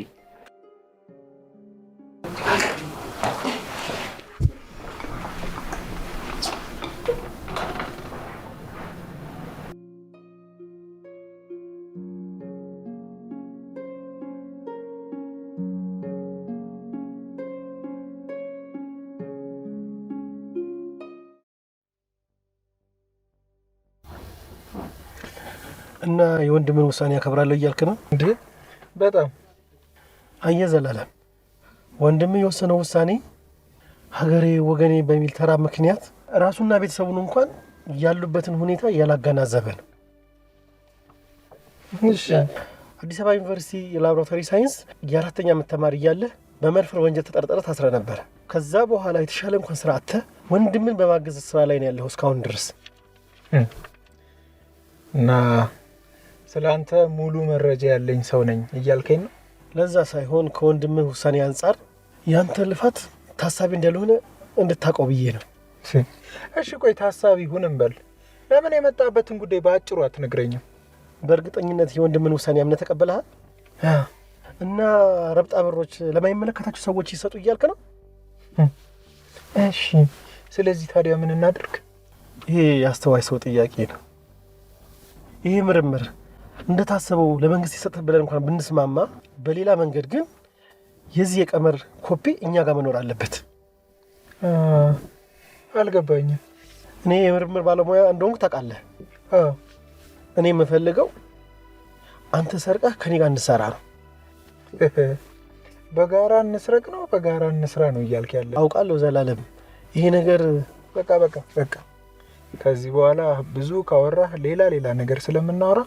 እና የወንድምን ውሳኔ ያከብራለሁ እያልክ ነው እንዴ? በጣም አየህ ዘላለም፣ ወንድም የወሰነው ውሳኔ ሀገሬ ወገኔ በሚል ተራ ምክንያት ራሱና ቤተሰቡን እንኳን ያሉበትን ሁኔታ ያላገናዘበ ነው። እሺ አዲስ አበባ ዩኒቨርሲቲ የላቦራቶሪ ሳይንስ የአራተኛ ዓመት ተማሪ እያለህ በመድፈር ወንጀል ተጠርጥረህ ታስረህ ነበር። ከዛ በኋላ የተሻለ እንኳን ስራ አጥተህ ወንድምን በማገዝ ስራ ላይ ነው ያለኸው እስካሁን ድረስ። እና ስላንተ ሙሉ መረጃ ያለኝ ሰው ነኝ እያልከኝ ነው? ለዛ ሳይሆን ከወንድምህ ውሳኔ አንጻር ያንተ ልፋት ታሳቢ እንዳልሆነ እንድታውቀው ብዬ ነው። እሺ ቆይ ታሳቢ ሁን እንበል፣ ለምን የመጣበትን ጉዳይ በአጭሩ አትነግረኝም? በእርግጠኝነት የወንድምን ውሳኔ አምነህ ተቀበልሃል እና ረብጣ ብሮች ለማይመለከታቸው ሰዎች ይሰጡ እያልክ ነው? እሺ ስለዚህ ታዲያ ምን እናድርግ? ይሄ የአስተዋይ ሰው ጥያቄ ነው። ይሄ ምርምር እንደታሰበው ለመንግስት ይሰጥ ብለን እንኳን ብንስማማ፣ በሌላ መንገድ ግን የዚህ የቀመር ኮፒ እኛ ጋር መኖር አለበት። አልገባኝም። እኔ የምርምር ባለሙያ እንደሆንኩ ታውቃለህ። እኔ የምፈልገው አንተ ሰርቀህ ከኔ ጋር እንሰራ ነው። በጋራ እንስረቅ ነው በጋራ እንስራ ነው እያልክ ያለ? አውቃለሁ ዘላለም፣ ይሄ ነገር በቃ ከዚህ በኋላ ብዙ ካወራህ ሌላ ነገር ስለምናወራ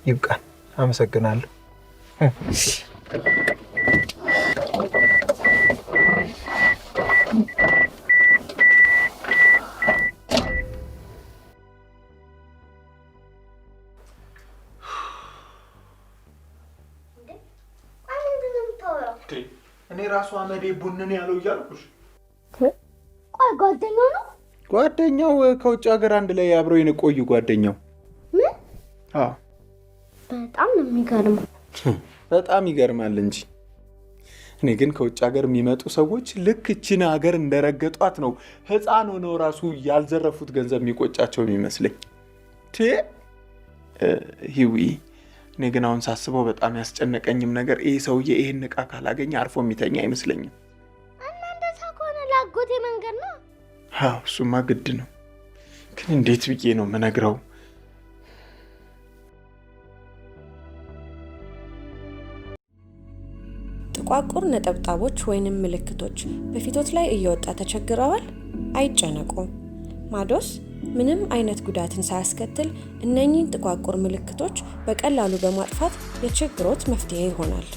ይብቃን። አመሰግናለሁ። እኔ ራሱ አመዴ ቡንን ያለው እያልኩሽ። ቆይ ጓደኛው ነው? ጓደኛው ከውጭ ሀገር አንድ ላይ አብረው የቆዩ ጓደኛው። ምን? አዎ በጣም ነው የሚገርመው። በጣም ይገርማል እንጂ እኔ ግን ከውጭ ሀገር የሚመጡ ሰዎች ልክ እቺን ሀገር እንደረገጧት ነው ህፃን ሆነው ራሱ ያልዘረፉት ገንዘብ የሚቆጫቸው የሚመስለኝ። ሂዊ እኔ ግን አሁን ሳስበው በጣም ያስጨነቀኝም ነገር ይሄ ሰውዬ ይሄን ዕቃ ካላገኘ አርፎ የሚተኛ አይመስለኝም። እና እንደዛ ከሆነ ላጎቴ መንገድ ነው። አዎ እሱማ ግድ ነው። ግን እንዴት ብዬ ነው የምነግረው? ጥቋቁር ነጠብጣቦች ወይንም ምልክቶች በፊቶት ላይ እየወጣ ተቸግረዋል? አይጨነቁ። ማዶስ ምንም አይነት ጉዳትን ሳያስከትል እነኚህን ጥቋቁር ምልክቶች በቀላሉ በማጥፋት የችግሮት መፍትሄ ይሆናል።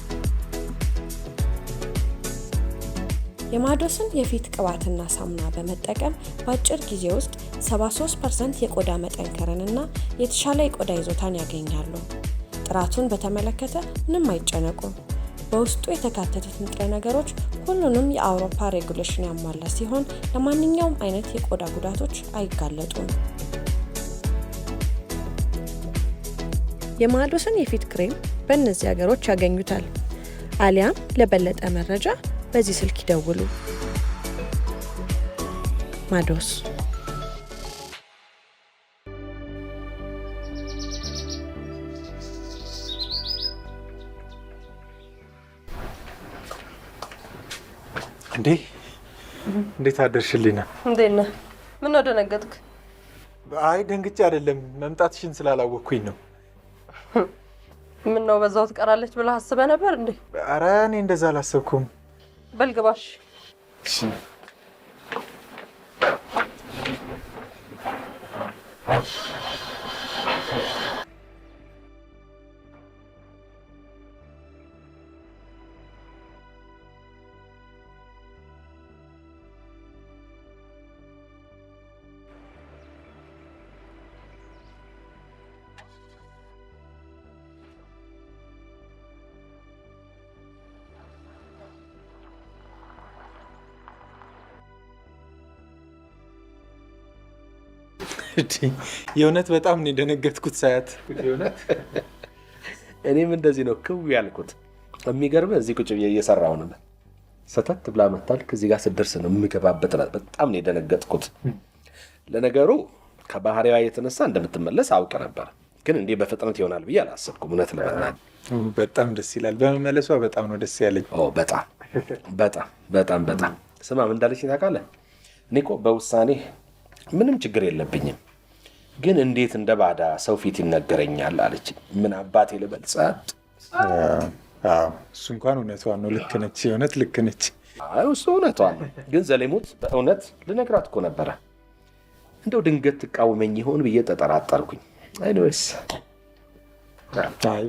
የማዶስን የፊት ቅባትና ሳሙና በመጠቀም በአጭር ጊዜ ውስጥ 73% የቆዳ መጠንከርንና የተሻለ የቆዳ ይዞታን ያገኛሉ። ጥራቱን በተመለከተ ምንም አይጨነቁ። በውስጡ የተካተቱት ንጥረ ነገሮች ሁሉንም የአውሮፓ ሬጉሌሽን ያሟላ ሲሆን ለማንኛውም አይነት የቆዳ ጉዳቶች አይጋለጡም። የማዶስን የፊት ክሬም በእነዚህ ሀገሮች ያገኙታል። አሊያም ለበለጠ መረጃ በዚህ ስልክ ይደውሉ። ማዶስ እንዴት አደርሽልኝ? እንዴት ነህ? ምን ነው ደነገጥክ? አይ ደንግጬ አይደለም፣ መምጣትሽን ስላላወቅኩኝ ነው። ምን ነው በዛው ትቀራለች ብለህ አስበህ ነበር እንዴ? ኧረ እኔ እንደዛ አላሰብኩም። በል ግባሽ። እሺ የእውነት በጣም ነው የደነገጥኩት ሳያት። የእውነት እኔም እንደዚህ ነው ክው ያልኩት። የሚገርምህ እዚህ ቁጭ ብዬ እየሰራሁ ነው። ሰተት ብላ መታል ከዚህ ጋር ስደርስ ነው የምገባበት። በጣም ነው የደነገጥኩት። ለነገሩ ከባህሪዋ የተነሳ እንደምትመለስ አውቅ ነበር፣ ግን እንዴ በፍጥነት ይሆናል ብዬ አላሰብኩም። እውነት ለመናገር በጣም ደስ ይላል። በመመለሷ በጣም ነው ደስ ያለኝ። በጣም በጣም በጣም በጣም። ስማ ምን እንዳለችኝ ታውቃለህ? እኔ እኮ በውሳኔ ምንም ችግር የለብኝም፣ ግን እንዴት እንደ ባዳ ሰው ፊት ይነገረኛል አለች። ምን አባቴ ልበል? ጸጥ። እሱ እንኳን እውነቷን ነው። ልክ ነች፣ የእውነት ልክ ነች። እሱ እውነቷን ነው፣ ግን ዘሌሙት በእውነት ልነግራት እኮ ነበረ። እንደው ድንገት ትቃወመኝ ይሆን ብዬ ተጠራጠርኩኝ። አይኖስ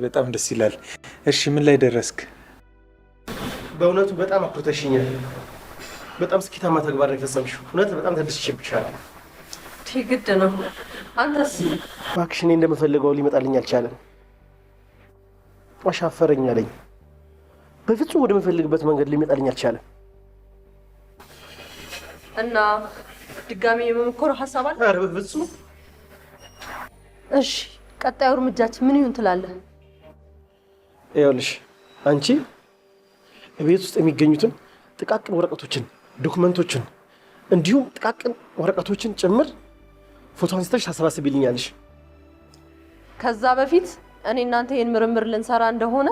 በጣም ደስ ይላል። እሺ ምን ላይ ደረስክ? በእውነቱ በጣም አኩርተሽኛል። በጣም ስኬታማ ተግባር ነው የፈጸምሽው። እውነት በጣም ተደስቼብሻለሁ። ግድ ነው። አንተስ? እባክሽ እኔ እንደምፈልገው ሊመጣልኝ አልቻለም። አሻፈረኝ አለኝ። በፍጹም ወደምፈልግበት መንገድ ሊመጣልኝ አልቻለም። እና ድጋሚ የመሞከር ሀሳብ አለ? ኧረ በፍጹም። እሺ ቀጣዩ እርምጃችን ምን ይሁን ትላለህ? ይኸውልሽ አንቺ ቤት ውስጥ የሚገኙትን ጥቃቅን ወረቀቶችን፣ ዶክመንቶችን እንዲሁም ጥቃቅን ወረቀቶችን ጭምር ፎቶ አንስተሽ ታሰባስቢልኛለሽ። ከዛ በፊት እኔ እናንተ ይህን ምርምር ልንሰራ እንደሆነ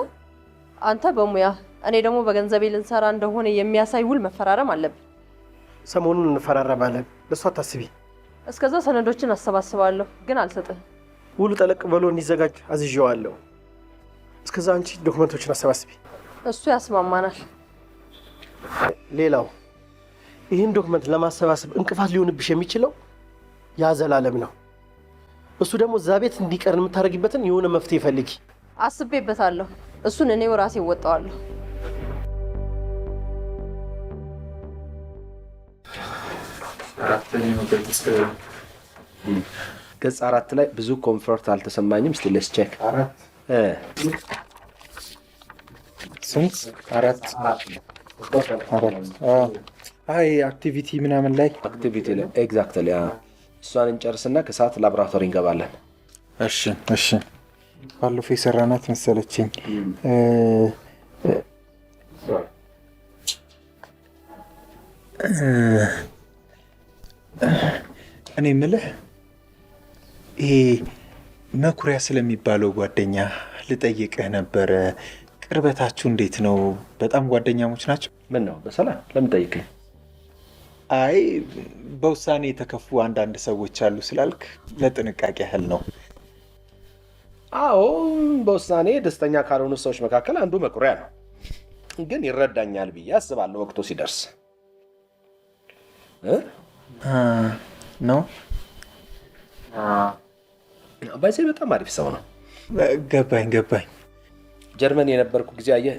አንተ በሙያ እኔ ደግሞ በገንዘቤ ልንሰራ እንደሆነ የሚያሳይ ውል መፈራረም አለብን። ሰሞኑን እንፈራረማለን። ለእሱ አታስቢ። እስከዛ ሰነዶችን አሰባስባለሁ፣ ግን አልሰጥህም። ውሉ ጠለቅ ብሎ እንዲዘጋጅ አዝዤዋለሁ። እስከዛ አንቺ ዶክመንቶችን አሰባስቢ። እሱ ያስማማናል። ሌላው ይህን ዶክመንት ለማሰባሰብ እንቅፋት ሊሆንብሽ የሚችለው ያ ዘላለም ነው። እሱ ደግሞ እዛ ቤት እንዲቀር የምታደርጊበትን የሆነ መፍትሄ ፈልጊ። አስቤበታለሁ። እሱን እኔው ራሴ እወጣዋለሁ። ገጽ 4 ላይ ብዙ ኮምፎርት አልተሰማኝም። እስቲ ሌትስ ቼክ። ስንት? 4 አክቲቪቲ ምናምን ላይ አክቲቪቲ ላይ ኤግዛክትሊ። እሷን እንጨርስና ከሰዓት ላቦራቶሪ እንገባለን። እሺ እሺ። ባለፈው የሰራናት መሰለችኝ። እኔ የምልህ ይሄ መኩሪያ ስለሚባለው ጓደኛ ልጠይቅህ ነበረ። ቅርበታችሁ እንዴት ነው? በጣም ጓደኛሞች ናቸው? ምን ነው በሰላም ለምን ጠይቅኝ? አይ በውሳኔ የተከፉ አንዳንድ ሰዎች አሉ ስላልክ ለጥንቃቄ ያህል ነው። አዎ በውሳኔ ደስተኛ ካልሆኑ ሰዎች መካከል አንዱ መኩሪያ ነው። ግን ይረዳኛል ብዬ አስባለሁ ወቅቱ ሲደርስ። ነው ባይሴ በጣም አሪፍ ሰው ነው። ገባኝ። ጀርመን የነበርኩ ጊዜ አየህ፣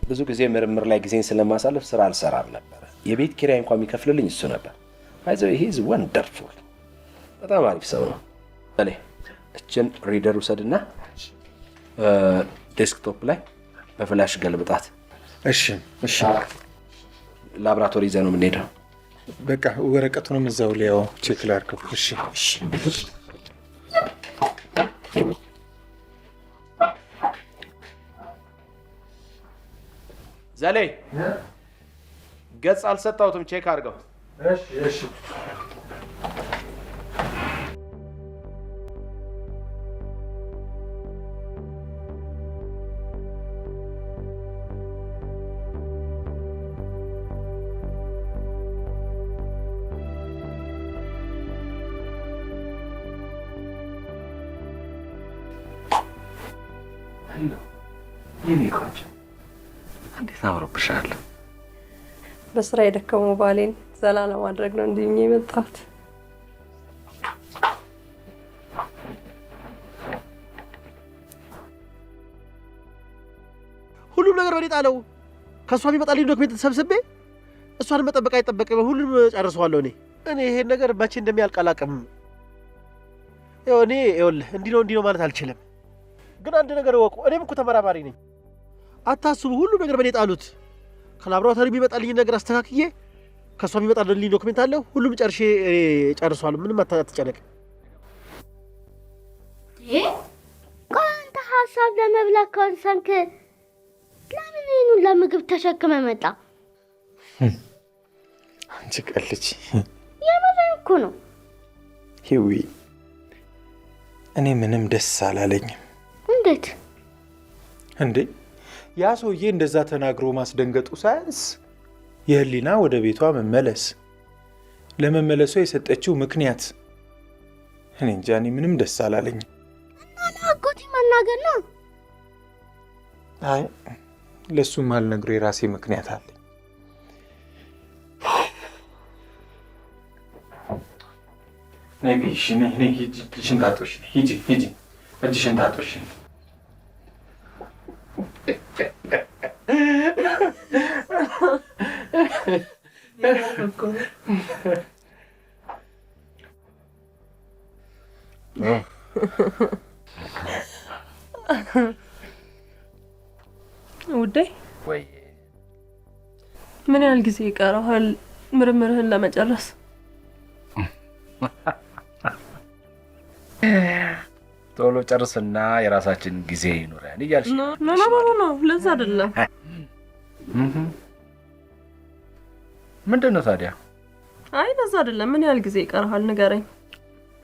ብዙ ጊዜ ምርምር ላይ ጊዜን ስለማሳለፍ ስራ አልሰራም ነበር። የቤት ኪራይ እንኳን የሚከፍልልኝ እሱ ነበር። ባይዘው ይሄ ኢዝ ወንደርፉል። በጣም አሪፍ ሰው ነው። እኔ እችን ሪደር ውሰድና ዴስክቶፕ ላይ በፍላሽ ገልብጣት። እሺ ላቦራቶሪ ይዘህ ነው የምንሄደው። በቃ ወረቀቱንም እዛው ሊያው ቼክ ላድርገው። እሺ ዘሌ ገጽ አልሰጣሁትም፣ ቼክ አድርገው። እሺ እንዴት አምሮብሻል። በስራ የደከመው ባሌን ዘና ለማድረግ ነው እንዲህ የመጣሁት። ሁሉም ነገር በእኔ ጣለው። ከእሷ የሚመጣልኝ ዶክሜንት ሰብስቤ እሷን መጠበቅ አይጠበቅም። ሁሉም ጨርሰዋለሁ። እኔ ይሄን ነገር መቼ እንደሚያልቅ አላውቅም። እኔ ይኸውልህ እንዲህ ነው ማለት አልችልም። ግን አንድ ነገር እወቁ፣ እኔም እኮ ተመራማሪ ነኝ። አታስቡ፣ ሁሉም ነገር በእኔ ጣሉት። ከላቦራቶሪ የሚመጣልኝ ነገር አስተካክዬ ከእሷ የሚመጣልኝ ዶክሜንት አለ። ሁሉም ጨርሼ ጨርሷል። ምንም አትጨነቅ። አንተ ሀሳብ ለመብላት ከወሰንክ ለምን ይሄንን ለምግብ ተሸክመ መጣ? አንቺ ቀልጂ። የምሬን እኮ ነው። ሂዊ እኔ ምንም ደስ አላለኝም። እንዴት እንዴ? ያ ሰውዬ እንደዛ ተናግሮ ማስደንገጡ ሳያንስ የህሊና ወደ ቤቷ መመለስ ለመመለሷ የሰጠችው ምክንያት እኔ እንጃ፣ እኔ ምንም ደስ አላለኝም። እና ለአጎቴ መናገር ነው? አይ ለሱም አልነግሮ የራሴ ምክንያት አለኝ። ነይ እጅሽን ታጠቢ። ሂጂ እጅሽን ታጠቢ። ውዴ ምን ያህል ጊዜ ይቀረዋል ምርምርህን ለመጨረስ? ቶሎ ጨርስና የራሳችን ጊዜ ይኖረን እያልሽ ነው። ለዛ አይደለም። ምንድን ነው ታዲያ? አይ ለዛ አይደለም። ምን ያህል ጊዜ ይቀርሃል ንገረኝ።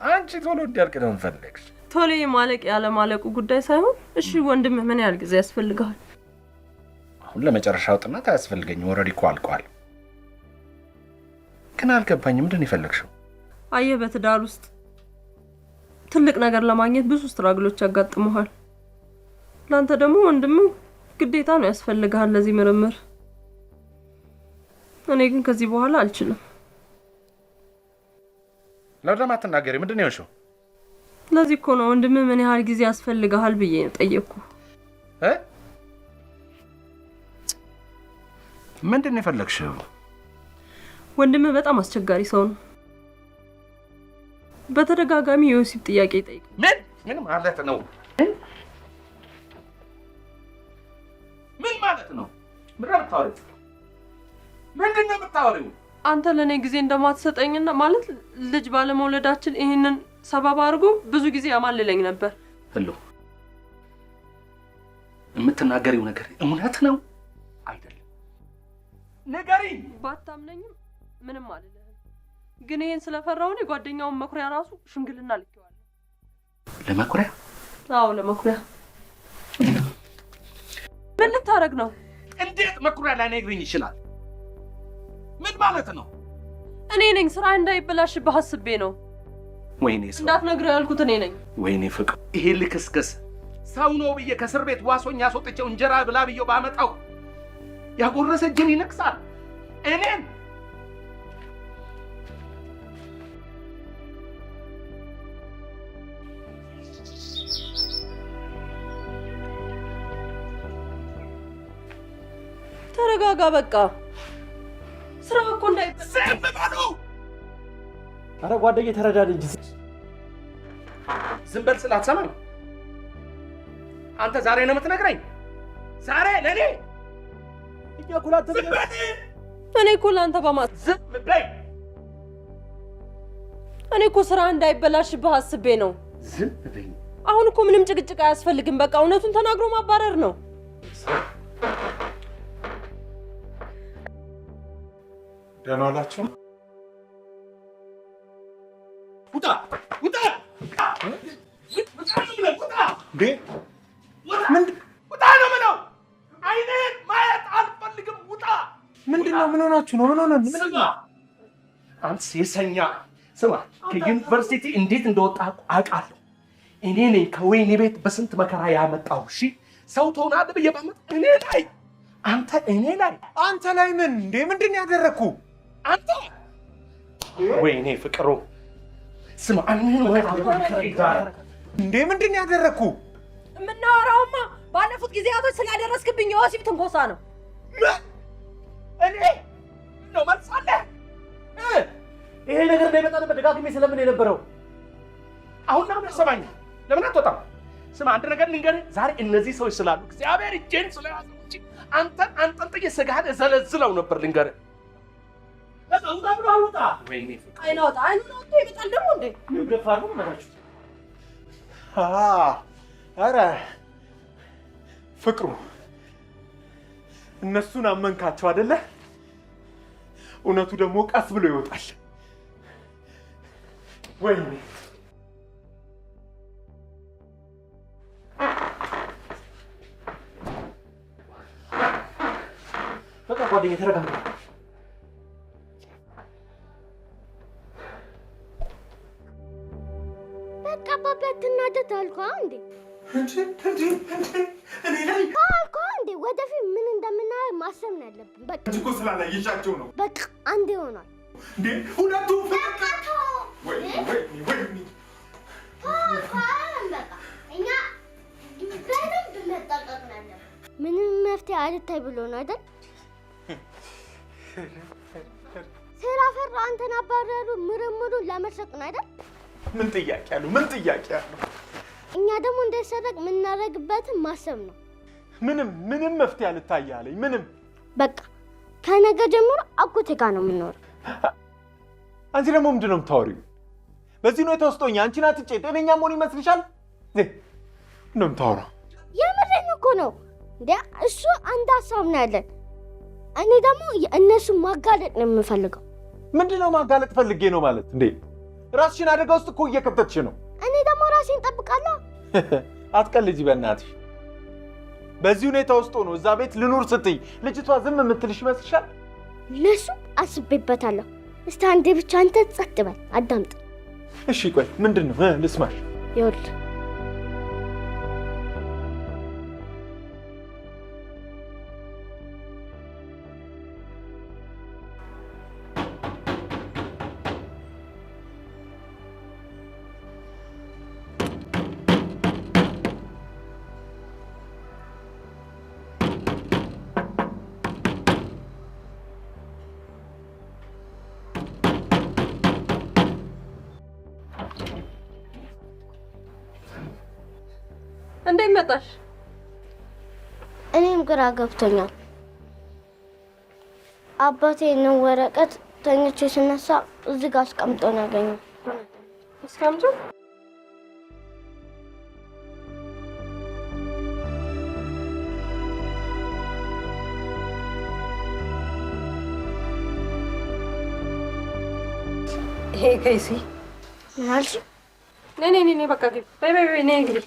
አንቺ ቶሎ እንዲያልቅ ነው የምፈልግሽ። ቶሎ ማለቅ ያለ ማለቁ ጉዳይ ሳይሆን እሺ ወንድምህ ምን ያህል ጊዜ ያስፈልጋል? አሁን ለመጨረሻው ጥናት አያስፈልገኝም። ኦልሬዲ እኮ አልቋል። ግን አልገባኝም። ምንድን ነው የፈለግሽው? አየህ በትዳር ውስጥ ትልቅ ነገር ለማግኘት ብዙ ስትራግሎች ያጋጥሙሃል። ላንተ ደግሞ ወንድምህ ግዴታ ነው ያስፈልጋል ለዚህ ምርምር። እኔ ግን ከዚህ በኋላ አልችልም። ለምን አትናገሪ? ምንድን ነው ያልሽው? ለዚህ እኮ ነው ወንድምህ ምን ያህል ጊዜ ያስፈልጋል ብዬ ጠየቅኩ። ምንድን ነው የፈለግሽው? ወንድምህ በጣም አስቸጋሪ ሰው ነው። በተደጋጋሚ የወሲብ ጥያቄ ይጠይቅ። ምን ማለት ነው? ምን ማለት ነው? ምንድን ነው የምታወሪው? አንተ ለኔ ጊዜ እንደማትሰጠኝና ማለት ልጅ ባለመውለዳችን ይሄንን ሰበብ አድርጎ ብዙ ጊዜ ያማልለኝ ነበር። ህሎ የምትናገሪው ነገር እውነት ነው አይደለም? ንገሪኝ። ባታምነኝም ምንም አልልህም። ግን ይሄን ስለፈራው ነው ጓደኛውን መኩሪያ ራሱ ሽምግልና ልኬዋለሁ። ለመኩሪያ? አዎ ለመኩሪያ። ምን ልታረግ ነው? እንዴት መኩሪያ ላይነግረኝ ይችላል? ምን ማለት ነው? እኔ ነኝ ስራ እንዳይበላሽብህ አስቤ ነው። ወይኔ ሰው እንዳትነግረው ያልኩት እኔ ነኝ። ወይኔ ፍቅር፣ ይሄ ልክስክስ ሰው ነው ብዬ ከእስር ቤት ዋሶኝ ያስወጥቼው እንጀራ ብላ ብዬው ባመጣው ያጎረሰ እጅን ይነክሳል እኔን። ተረጋጋ በቃ። ስራ እኮ ዝም በሉ። ኧረ ጓደኛዬ ተረዳን እንጂ። ዝም በል ስልህ አትሰማም? አንተ ዛሬ ነው የምትነግረኝ? ዛሬ ለኔ? እኛ ኩላት ዝም በል። እኔ እኮ ለአንተ በማት ዝም በል። እኔ እኮ ስራ እንዳይበላሽብህ አስቤ ነው። ዝም በል። አሁን እኮ ምንም ጭቅጭቅ አያስፈልግም። በቃ እውነቱን ተናግሮ ማባረር ነው። ደህና ዋላችሁ? ውጣ! ውጣ! ውጣ ነው የምለው። አይኔን ማየት አልፈልግም። ውጣ! ምንድን ነው? ምን ሆናችሁ ነው? ምን ሆነ? ስማ አንተ ሴሰኛ፣ ስማ ከዩኒቨርሲቲ እንዴት እንደወጣ አውቃለሁ። እኔ ነኝ ከወይኔ ቤት በስንት መከራ ያመጣው። እሺ ሰው ትሆናለህ ብዬ ባመጣ እኔ ላይ አንተ ላይ ምን እንዴ? ምንድን ያደረኩ? አንተ ወይኔ ፍቅሩ፣ ስማ አንተን ወይ እንዴ? ምንድን ያደረኩ? የምናወራውማ ባለፉት ጊዜያቶች ስላደረስክብኝ የወሲብ ትንኮሳ ነው። እኔ ነው መልሳለህ? ይሄ ነገር እንዳይመጣ ነበር ደጋግሜ ስለምን የነበረው። አሁን ነው ሰማኝ። ለምን አትወጣም? ስማ አንድ ነገር ልንገርህ። ዛሬ እነዚህ ሰዎች ስላሉ እግዚአብሔር እጄን ስለያዘ እንጂ አንተን አንጠልጥዬ ስጋህን እዘለዝለው ነበር። ልንገርህ ውጣ ብሎ አልወጣ። ወይኔ አይናውጣ አይናውጣ ይመጣል ደግሞ እንዴ? ይገፋሩ ማለት ኧረ ፍቅሩ እነሱን አመንካቸው አይደለ? እውነቱ ደግሞ ቀስ ብሎ ይወጣል። ወይኔ በቃ ጓደኛዬ ተረጋጋ። በቃ አባባ አትናደድ አልኩህ እንዴ? እኔ ላይ አልኩህ እንዴ? ወደፊት ምን እንደምናደርግ ማሰብ ነው ያለብን። በቃ እኮ ስላላየሻቸው ነው። በቃ አንድ ይሆናል እንዴ ሁለቱ በቃ ተው። ወይኔ እኛ በደንብ መጠንቀቅ ነው ያለብን። ምንም መፍትሄ አልታይ ብሎ ነው አይደል? ስራ ፈራ አንተን አባረሩ። ምርምሩን ለመስረቅ ነው አይደል? ምን ጥያቄ አለው? ምን ጥያቄ አለው? እኛ ደግሞ እንዳይሰረቅ የምናደርግበትን ማሰብ ነው። ምንም መፍትሄ አልታያለኝ። ምንም በቃ ከነገ ጀምሮ አጎቴ ጋር ነው የምንኖረው። አንቺ ደግሞ ምንድን ነው የምታወሪው? በዚህ ነው የተወስጦኛ አንቺን አትጬ ጤነኛ መሆን ይመስልሻል? ነው የምታወራው? የምሬን እኮ ነው እንዴ። እሱ አንድ ሀሳብ ነው ያለን። እኔ ደግሞ እነሱን ማጋለጥ ነው የምፈልገው። ምንድን ነው ማጋለጥ ፈልጌ ነው ማለት እንዴ? ራስሽን አደጋ ውስጥ እኮ እየከተትሽ ነው። እኔ ደግሞ ራሴን እጠብቃለሁ። አትቀልጂ በእናትሽ። በዚህ ሁኔታ ውስጥ ሆኖ እዛ ቤት ልኑር ስትይ ልጅቷ ዝም የምትልሽ ይመስልሻል? ለሱ አስቤበታለሁ። እስቲ አንዴ ብቻ አንተ ጸጥ በል አዳምጥ። እሺ ቆይ ምንድን ነው ልስማሽ። ይኸውልህ እንዴት መጣሽ? እኔም ግራ ገብቶኛል። አባቴ ነው ወረቀት ተኝቼ ስነሳ እዚህ ጋር አስቀምጦ ነው ያገኘው። አስቀምጦ ይሄ ከይሲ ምን አልሽ? ነይ በቃ ግቢ። በይ ነይ ግቢ።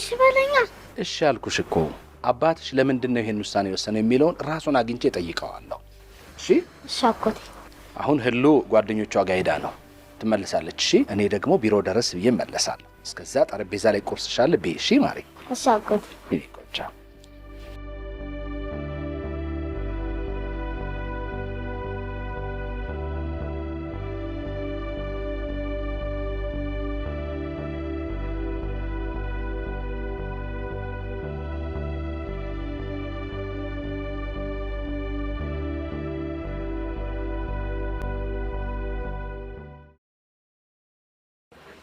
እሺ በለኛ። እሺ አልኩሽ እኮ አባትሽ ለምንድን ነው ይሄን ውሳኔ ወሰነው የሚለውን ራሱን አግኝቼ ጠይቀዋለሁ። እሺ እሺ አጎቴ። አሁን ህሉ ጓደኞቿ ጋር ሄዳ ነው ትመለሳለች። እሺ እኔ ደግሞ ቢሮ ድረስ ብዬ እመለሳለሁ። እስከዛ ጠረጴዛ ላይ ቁርስሻል ብዬ። እሺ ማሪ። እሺ አጎቴ። ይቆጫ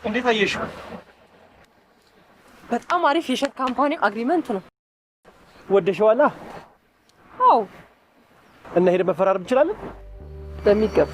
እንዴት አየሽው? በጣም አሪፍ የሸር ካምፓኒ አግሪመንት ነው። ወደሽዋላ? አዎ። እና ሄደን መፈራረም እንችላለን? በሚገባ።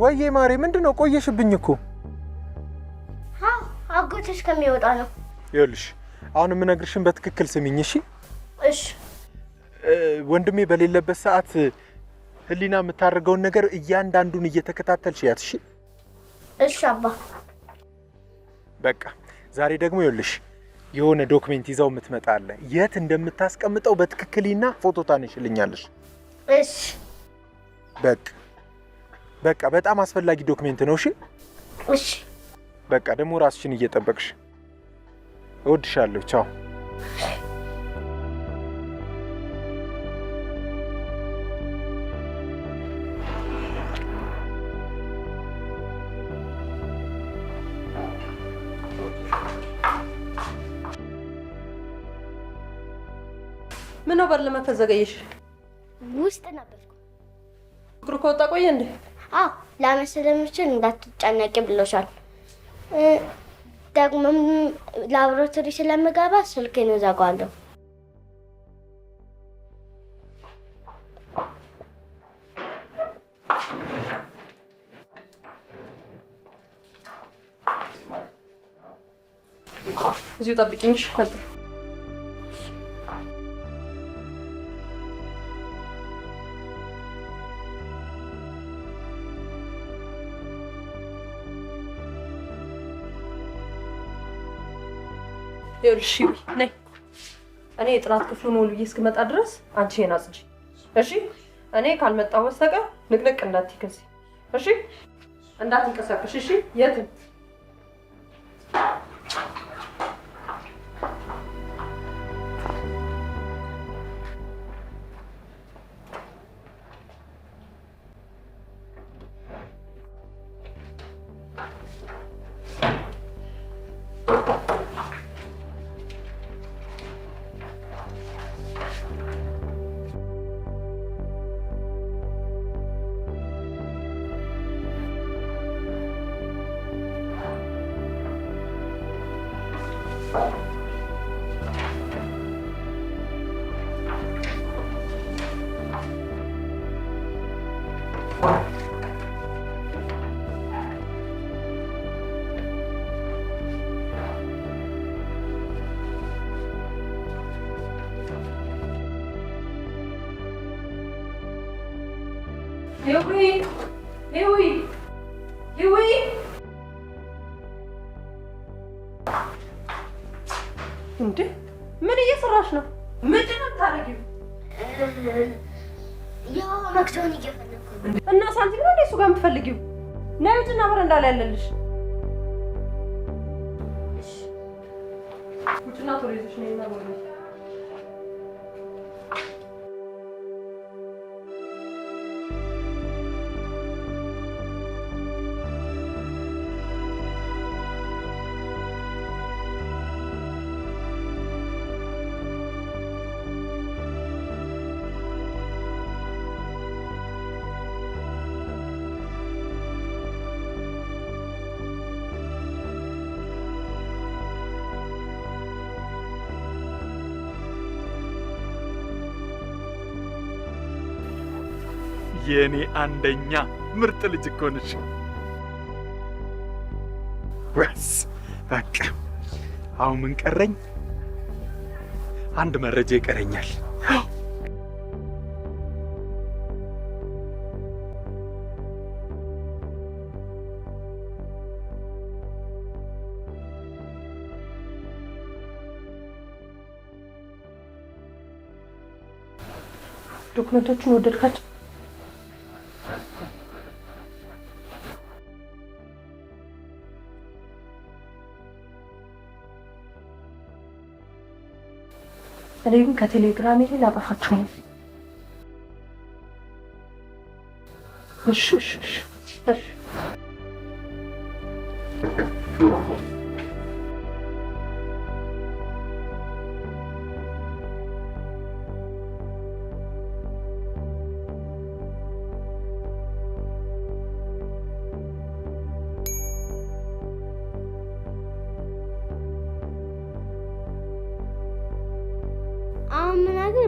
ወይዬ ማሬ ምንድነው ቆየሽብኝ እኮ? አጎትሽ ከሚወጣ ነው። ይኸውልሽ አሁን የምነግርሽን በትክክል ስሚኝ እሺ? እሺ። ወንድሜ በሌለበት ሰዓት ህሊና የምታደርገውን ነገር እያንዳንዱን እየተከታተልሽ ያት እሺ? እሺ አባ። በቃ ዛሬ ደግሞ ይኸውልሽ የሆነ ዶክመንት ይዛው የምትመጣለ የት እንደምታስቀምጠው በትክክልና ፎቶ ታነሽልኛለሽ። እሺ። በቃ በጣም አስፈላጊ ዶክመንት ነው እሺ? እሺ። በቃ ደግሞ ራስሽን እየጠበቅሽ። እወድሻለሁ። ቻው። ምን ነው በር ለመክፈት ዘገየሽ? ውስጥ ነበርኩ። ፍቅሩ ከወጣ ቆየ እንዴ? አዎ ለመስለምችን እንዳትጨነቂ ብሎሻል። ደግሞ ላብራቶሪ ስለምገባ ስልኬን እዘጋዋለሁ። እዚሁ ጠብቂኝ። መጣ ይኸውልሽ ነይ። እኔ የጥናት ክፍሉን ውልዬ እስክመጣ ድረስ አንቺ ይሄን አጽጂ እሺ? እኔ ካልመጣሁ በስተቀር ንቅንቅ እንዳትይ ከዚህ እሺ? እንዳትንቀሳቀሽ እሺ? የትም እንዴ ምን እየሰራሽ ነው? ምንድን ነው የምታደርጊው? ያው መክተውን እየፈለኩ ነው። እና ሳንቲም ነው እሱ ጋር የምትፈልጊው? ነይ ውጭና በረንዳ ላይ ያለልሽ። ውጭና ቶሎ ይዘሽ ነይና ወደ የኔ አንደኛ ምርጥ ልጅ እኮ ነሽ። በስ በቃ አሁን ምን ቀረኝ? አንድ መረጃ ይቀረኛል። ዶክመንቶቹን ወደድካቸው? እኔ ግን ከቴሌግራም ላይ ላጠፋቸው ነው። እሺ እሺ እሺ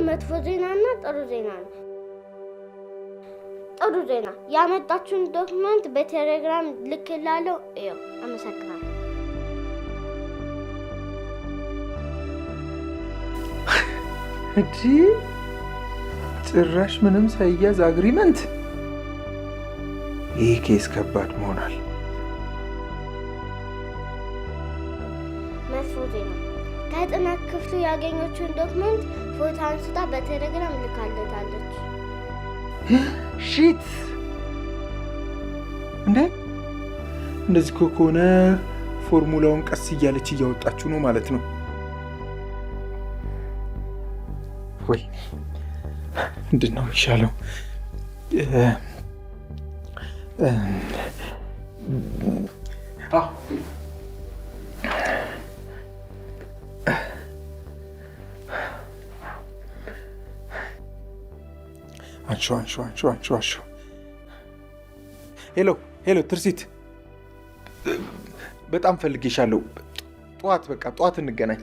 መጥፎ ዜናና ጥሩ ዜና ነው። ጥሩ ዜና ያመጣችሁን ዶክመንት በቴሌግራም ልክላለሁ። እየው፣ አመሰግናለሁ። እጂ ጭራሽ ምንም ሳይያዝ አግሪመንት። ይህ ኬስ ከባድ መሆናል። መጥፎ ዜና ከጥናት ክፍሉ ያገኘችውን ዶክመንት ፎቶ አንስታ በቴሌግራም ልካለታለች። ሺት! እንዴ! እንደዚህ ከሆነ ፎርሙላውን ቀስ እያለች እያወጣችሁ ነው ማለት ነው። ወይ ምንድን ነው የሚሻለው? አንሹ። ሄሎ ትርሲት፣ በጣም ፈልጌሻለሁ። ጠዋት እንገናኝ።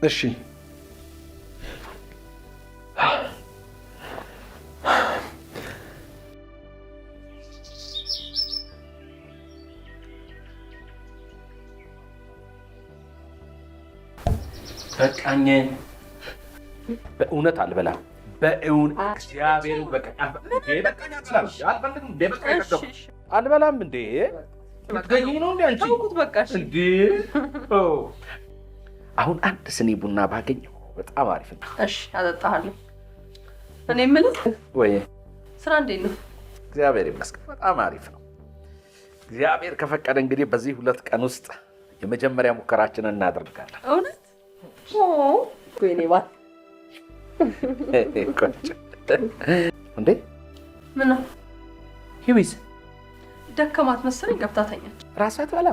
እሺ። በቃኝ። በእውነት አልበላም። እግዚአብሔር አልበላም እንዴ? ልትገኝ ነው እንዴ አንቺ? እንዴ አሁን አንድ ስኒ ቡና ባገኝ በጣም አሪፍ ነው። እሺ አጠጣሃለሁ። እኔ የምልህ ወይ ስራ እንዴት ነው? እግዚአብሔር ይመስገን በጣም አሪፍ ነው። እግዚአብሔር ከፈቀደ እንግዲህ በዚህ 2 ቀን ውስጥ የመጀመሪያ ሙከራችንን እናደርጋለን። እውነት? ወይኔ ባ እንዴ ምን ነው ሂዊዝ ደከማት መሰለኝ ገብታ ተኛች። ራሷ አትበላ?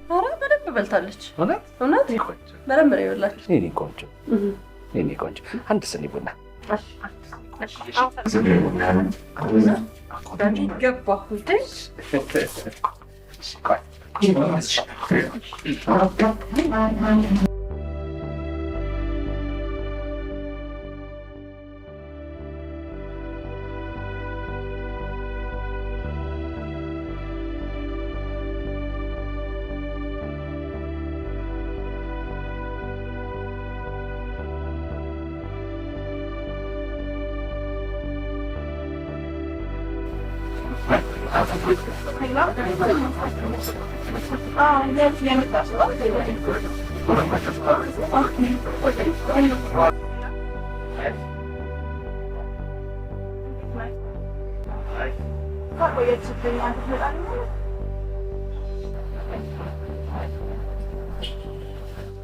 ኧረ በደንብ በልታለች። እውነት በደንብ ነው የበላችው። የእኔ ቆንጆ አንድ ስኒ ቡና ገባ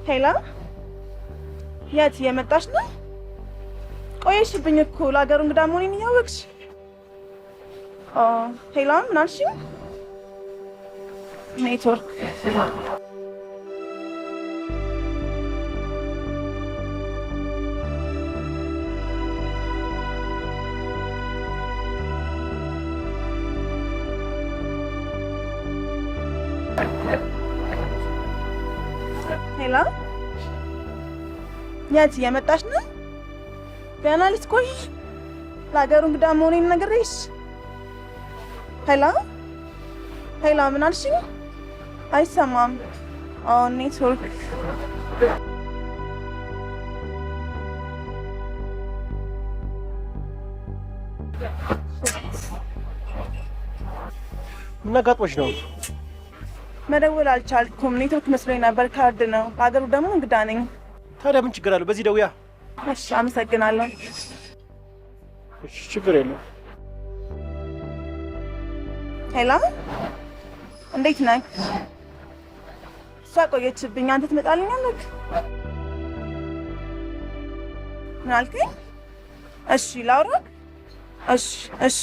ሄላ የት የመጣሽ ነው? ቆየሽብኝ እኮ ለሀገሩ እንግዳ መሆኔን እያወቅሽ። ሄላ ምን አልሽኝ? ኔትወርክ ሄላ የት የመጣሽ ነው? ገና ልትቆይ? ለሀገሩ እንግዳ መሆኔን ነግሬሽ። ሄሎ ሄሎ፣ ምን አልሽኝ? አይሰማም። ኔትወርክ ምን አጋጥሞሽ ነው? መደወል አልቻልኩም። ኔትወርክ መስሎኝ ነበር። ካርድ ነው። ለሀገሩ ደግሞ እንግዳ ነኝ። ታዲያ ምን ችግር አለው? በዚህ ደውያ። እሺ፣ አመሰግናለሁ። እሺ፣ ችግር የለም። ሄሎ፣ እንዴት ነህ? እሷ ቆየችብኝ። አንተ ትመጣልኛለህ? ምን አልከኝ? እሺ፣ ላውራ? እሺ እሺ።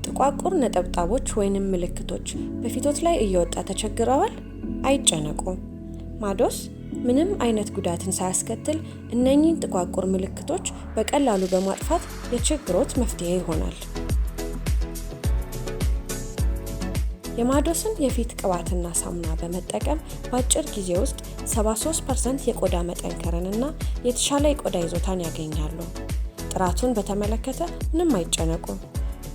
ጥቋቁር ነጠብጣቦች ወይንም ምልክቶች በፊቶት ላይ እየወጣ ተቸግረዋል? አይጨነቁ። ማዶስ ምንም አይነት ጉዳትን ሳያስከትል እነኚህን ጥቋቁር ምልክቶች በቀላሉ በማጥፋት የችግሮት መፍትሄ ይሆናል። የማዶስን የፊት ቅባትና ሳሙና በመጠቀም በአጭር ጊዜ ውስጥ 73% የቆዳ መጠንከርንና የተሻለ የቆዳ ይዞታን ያገኛሉ። ጥራቱን በተመለከተ ምንም አይጨነቁ።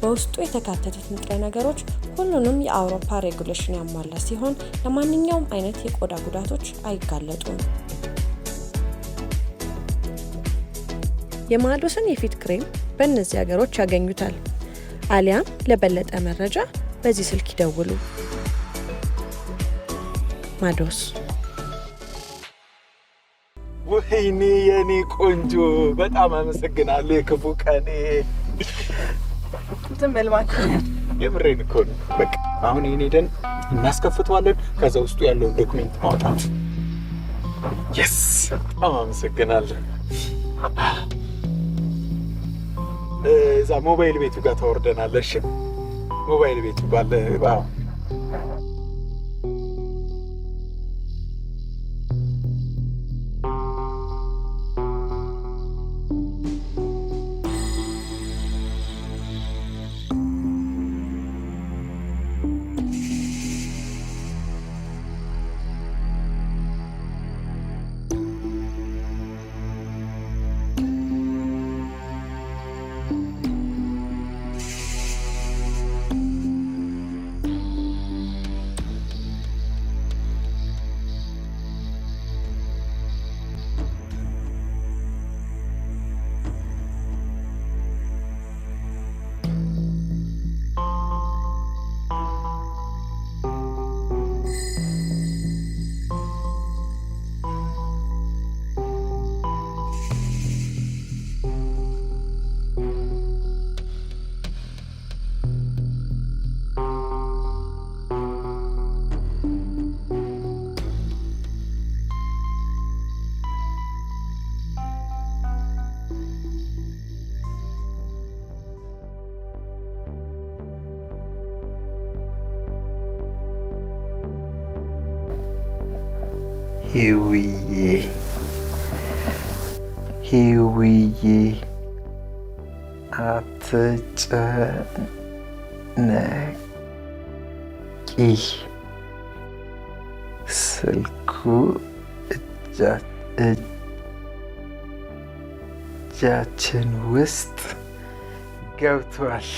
በውስጡ የተካተቱት ንጥረ ነገሮች ሁሉንም የአውሮፓ ሬጉሌሽን ያሟላ ሲሆን ለማንኛውም አይነት የቆዳ ጉዳቶች አይጋለጡም። የማዶስን የፊት ክሬም በእነዚህ ሀገሮች ያገኙታል። አሊያም ለበለጠ መረጃ በዚህ ስልክ ይደውሉ። ማዶስ። ወይኔ የኔ ቆንጆ በጣም አመሰግናለሁ። የክፉ ቀኔ ዝም በል እባክህ። የምሬን እኮ ነው። በቃ አሁን ይሄን ሄደን እናስከፍተዋለን። ከዛ ውስጡ ያለውን ዶክሜንት ማውጣት። የስ በጣም አመሰግናለሁ። እዛ ሞባይል ቤቱ ጋር ተወርደናል። እሺ ሞባይል ቤቱ ባለ ሄውዬ ሄውዬ አትጨነቂ፣ ስልኩ እጃችን ውስጥ ገብቷል።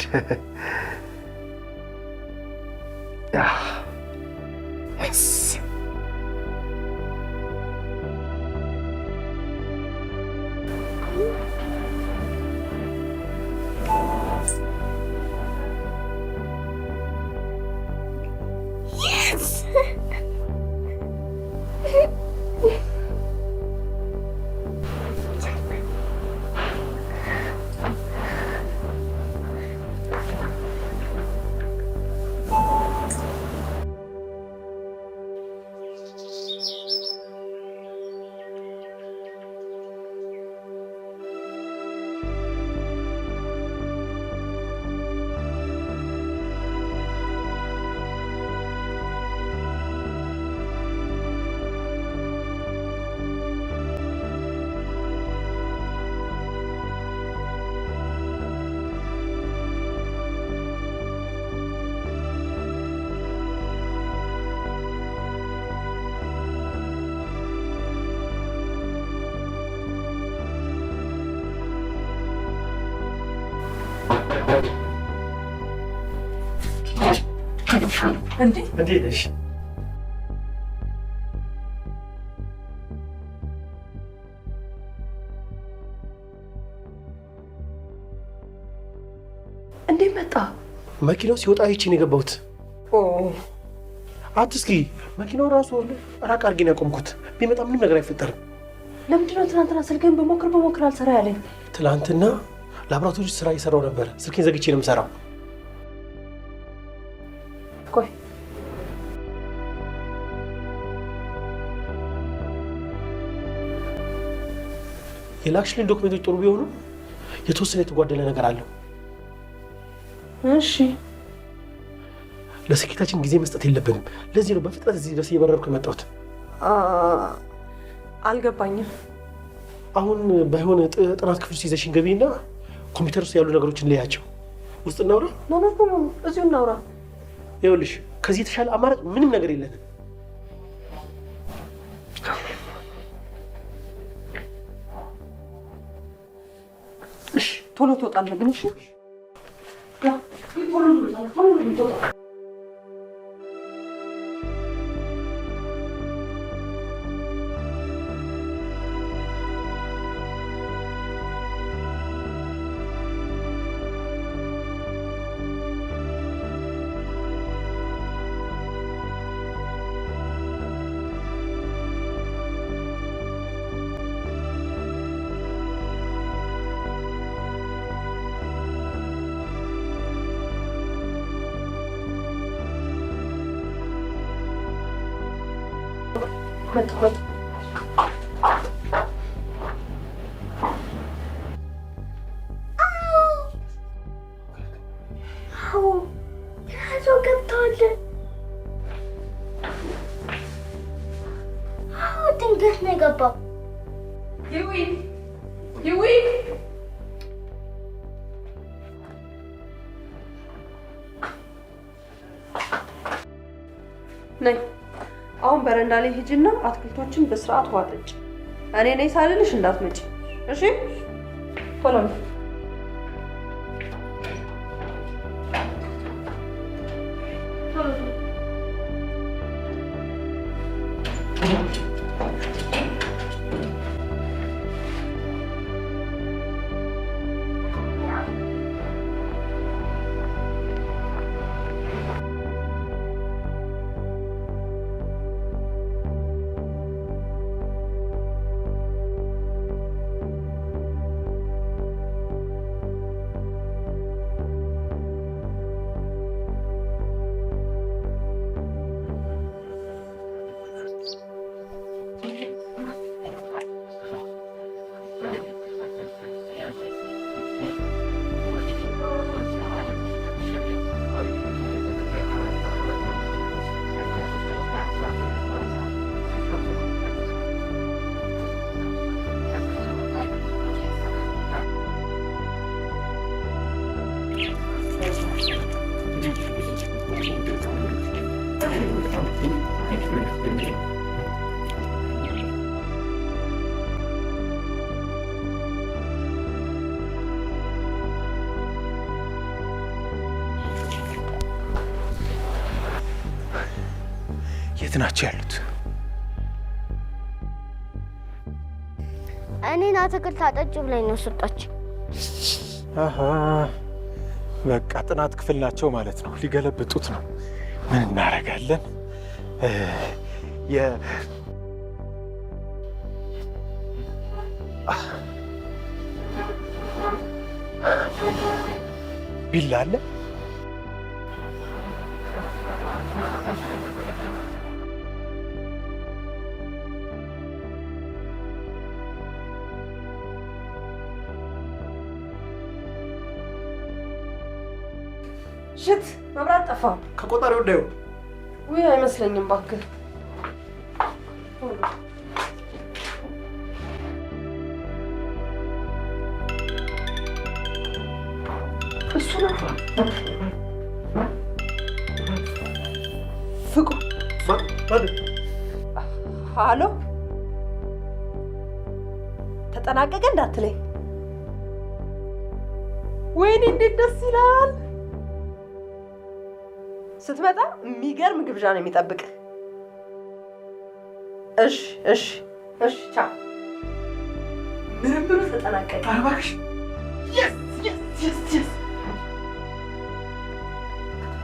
እንዴት ነሽ? እንዴት መጣ? መኪናው ሲወጣ አይቼ ነው የገባሁት። አትስኪ፣ መኪናው ራሱ ራቅ አድርጌ ነው ያቆምኩት። ቢመጣ ምንም ነገር አይፈጠርም። ለምንድን ነው ትናንትና ስልክህን በሞክር አልሰራ ያለኝ? ትናንትና ላብራቶሪ ስራ እየሰራሁ ነበር። ስልኬን ዘግቼ ነው የምሰራው። ቆይ የላክሽልኝ ዶክመንቶች ጥሩ ቢሆኑ የተወሰነ የተጓደለ ነገር አለው። እሺ፣ ለስኬታችን ጊዜ መስጠት የለብንም። ለዚህ ነው በፍጥነት እዚህ ድረስ እየበረርኩ የመጣሁት። አልገባኝም። አሁን ባይሆን ጥናት ክፍል ውስጥ ይዘሽኝ ገቢና ኮምፒውተር ውስጥ ያሉ ነገሮችን ለያቸው። ውስጥ እናውራ። ኖ እዚሁ እናውራ። ይኸውልሽ ከዚህ የተሻለ አማራጭ ምንም ነገር የለንም። እሺ ቶሎ ትወጣለህ ግን። እሺ መጣሁ። ድንገት ነው የገባው። ነይ አሁን በረንዳ ላይ ሂጂና አትክልቶችን በስርዓት ውሃ ጠጪ። እኔ ነኝ ሳልልሽ እንዳትመጪ እሺ? ቶሎ ነው። የት ናቸው ያሉት? እኔን አትክልት አጠጭ ብላኝ ነው ሰጣች። አሃ በቃ ጥናት ክፍል ናቸው ማለት ነው። ሊገለብጡት ነው። ምን እናደርጋለን? ቢላ አለ? ሽት መብራት ጠፋ። ከቆጣሪው እንዳዩ ውይ አይመስለኝም እባክህ። እሱ ነው ፍቅሩ። ሃሎ ተጠናቀቀ እንዳትለኝ። ወይኔ እንዴት ደስ ይላል። ስትመጣ የሚገርም ግብዣ ነው የሚጠብቅ። እሺ እሺ እሺ ቻው። ምርምሩ ተጠናቀቀ። እባክሽ የስ የስ የስ የስ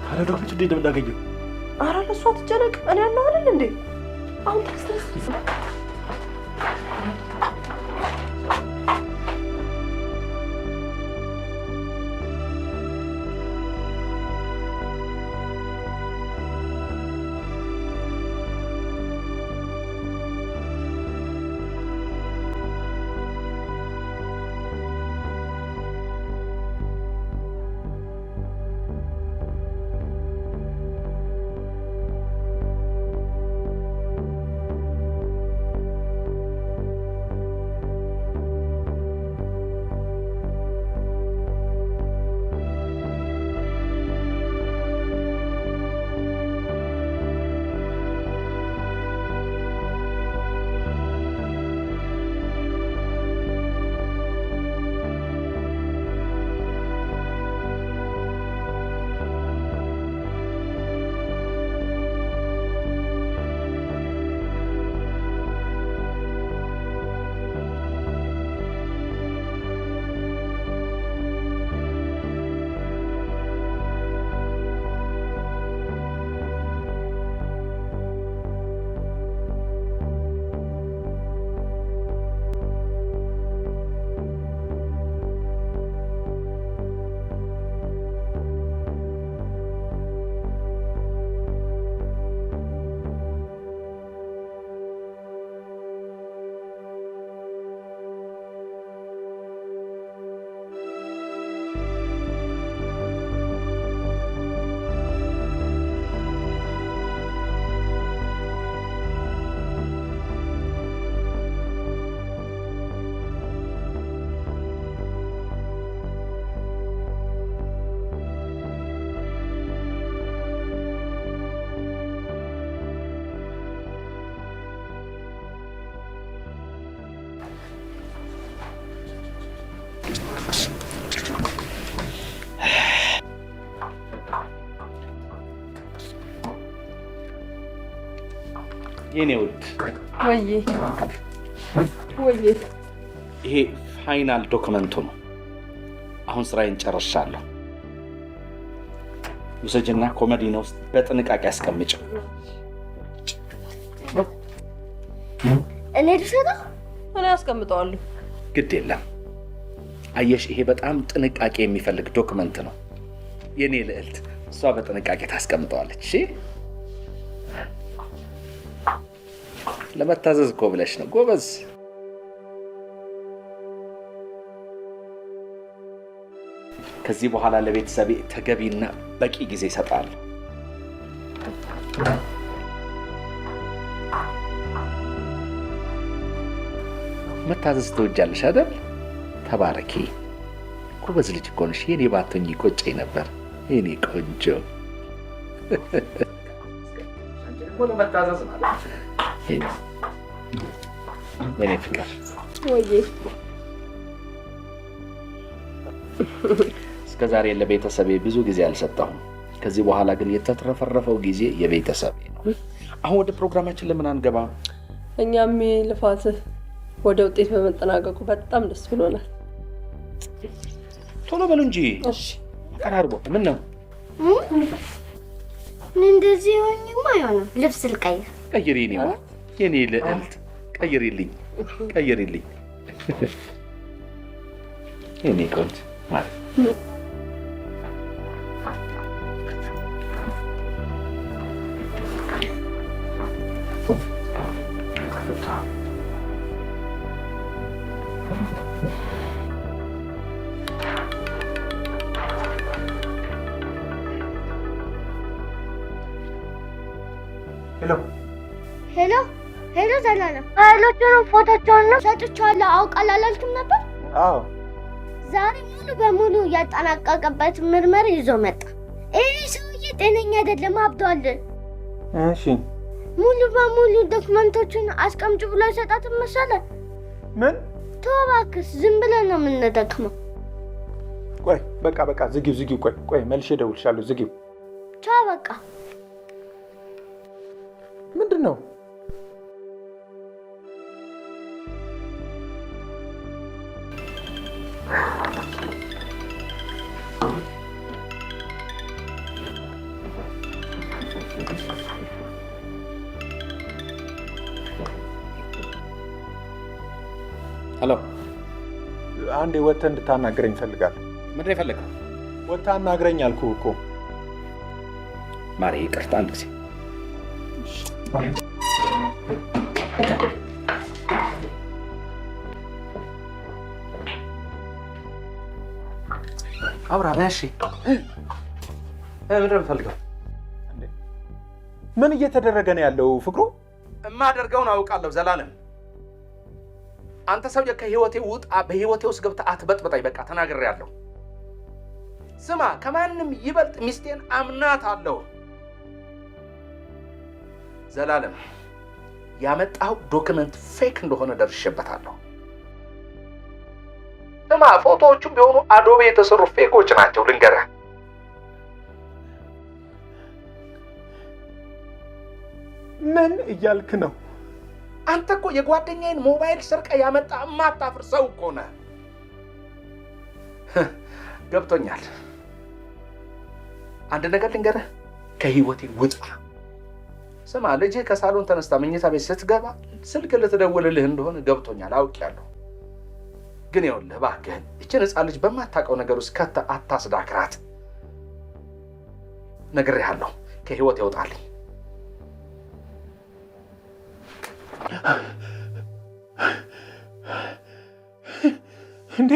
አረ ዶክተር እንዴት እንደምናገኘው? ኧረ ለእሷ አትጨነቅ፣ እኔ ያለሁ አይደል እንዴ? አሁን ተነስ። የኔ ውድ ወይዬ ወይዬ፣ ይሄ ፋይናል ዶክመንቱ ነው። አሁን ስራዬን ጨርሻለሁ። ውሰጅና ኮመዲኖ ውስጥ በጥንቃቄ አስቀምጭ። እኔ ልሰጣ እኔ አስቀምጠዋለሁ። ግድ የለም። አየሽ፣ ይሄ በጣም ጥንቃቄ የሚፈልግ ዶክመንት ነው። የኔ ልዕልት እሷ በጥንቃቄ ታስቀምጠዋለች። እሺ፣ ለመታዘዝ እኮ ብለሽ ነው። ጎበዝ። ከዚህ በኋላ ለቤተሰቤ ተገቢና በቂ ጊዜ እሰጣለሁ። መታዘዝ ትወጃለሽ አይደል? ተባረኪ። ጎበዝ ልጅ እኮ ነሽ። የኔ ባትሆኚ ቆጨኝ ነበር የኔ ቆንጆ። መታዘዝ ማለት የኔ ፍቅር። ወይዬ እስከ ዛሬ ለቤተሰቤ ብዙ ጊዜ አልሰጠሁም። ከዚህ በኋላ ግን የተትረፈረፈው ጊዜ የቤተሰቤ ነው። አሁን ወደ ፕሮግራማችን ለምን አንገባ? እኛም ልፋት ወደ ውጤት በመጠናቀቁ በጣም ደስ ብሎናል። ቶሎ በሉ እንጂ። እሺ አቀራርቦ ምን ነው እንደዚህ ሆኝማ አይሆንም። ልብስ ልቀይር። ቀይሪኝ ነው የኔ ልዕልት፣ ቀይሪልኝ ቀይሪልኝ የኔ ቆንጆ ማለት ሄሎ ዘላለም፣ ፋይሎቹንም ፎቶቸውንም ሰጥቼዋለሁ። አውቃለሁ አላልክም ነበር? አዎ። ዛሬ ሙሉ በሙሉ ያጠናቀቀበት ምርመራ ይዞ መጣ። ይሄ ሰውዬ ጤነኛ አይደለም፣ አብዷል። እሺ። ሙሉ በሙሉ ዶክመንቶችን አስቀምጭ ብሎ ሰጣትን መሰለ። ምን? ተው እባክህ፣ ዝም ብለን ነው የምንደክመው። ቆይ በቃ ዝጊው። ቆይ መልሼ እደውልልሻለሁ። ዝጊው። ቻው በቃ። ምንድን ነው? ሄሎ፣ አንዴ ወጥተህ እንድታናግረኝ እፈልጋለሁ። ምንድን ነው የፈለገው? ወጥተህ አናግረኝ አልኩህ እኮ ማሬ። ይቅርታ አንድ ጊዜ አውራ በሺ ምንድን ነው የምፈልገው? ምን እየተደረገ ነው ያለው? ፍቅሩ፣ የማደርገውን አውቃለሁ ዘላለም። አንተ ሰውዬ ከህይወቴ ውጣ። በህይወቴ ውስጥ ገብተህ አትበጥብጠኝ። በቃ ተናግሬያለሁ። ስማ፣ ከማንም ይበልጥ ሚስቴን አምናታለሁ። ዘላለም፣ ያመጣው ዶክመንት ፌክ እንደሆነ ደርሼበታለሁ። ስማ፣ ፎቶዎቹም ቢሆኑ አዶቤ የተሰሩ ፌኮች ናቸው። ልንገርህ። ምን እያልክ ነው? አንተ እኮ የጓደኛዬን ሞባይል ሰርቀ ያመጣ የማታፍር ሰው እኮ ነህ። ገብቶኛል። አንድ ነገር ልንገርህ፣ ከህይወቴ ውጣ። ስማ፣ ልጅህ ከሳሎን ተነስታ መኝታ ቤት ስትገባ ስልክ ልትደውልልህ እንደሆነ ገብቶኛል፣ አውቄያለሁ። ግን ይኸውልህ እባክህን ይህችን ሕፃን ልጅ በማታውቀው ነገር ውስጥ ከተህ አታስዳክራት። ነግሬሃለሁ፣ ከህይወቴ ይውጣልኝ። እንዴ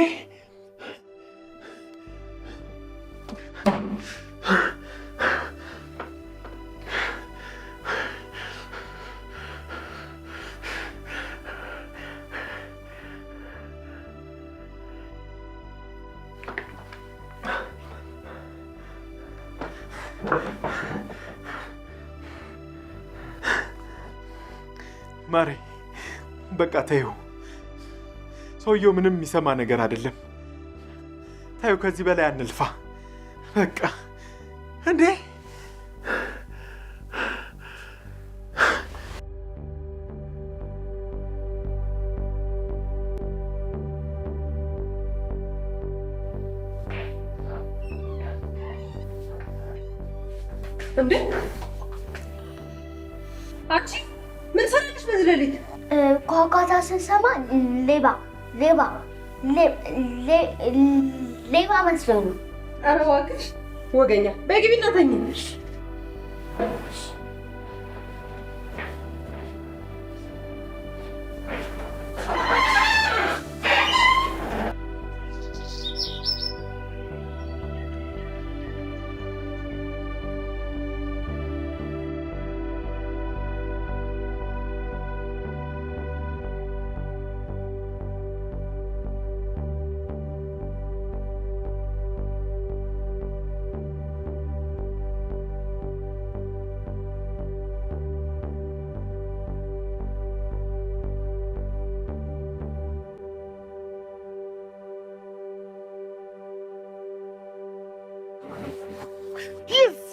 ማሬ፣ በቃ ተይው። ሰውየው ምንም የሚሰማ ነገር አይደለም። ተይው፣ ከዚህ በላይ አንልፋ። በቃ እንዴ እንዴ አንቺ ምን ሰራሽ በዚህ ሌሊት? ኳኳታ ስንሰማ ሌባ መስሎኝ ነው። ኧረ እባክሽ ወገኛ፣ በግቢና ተኝ።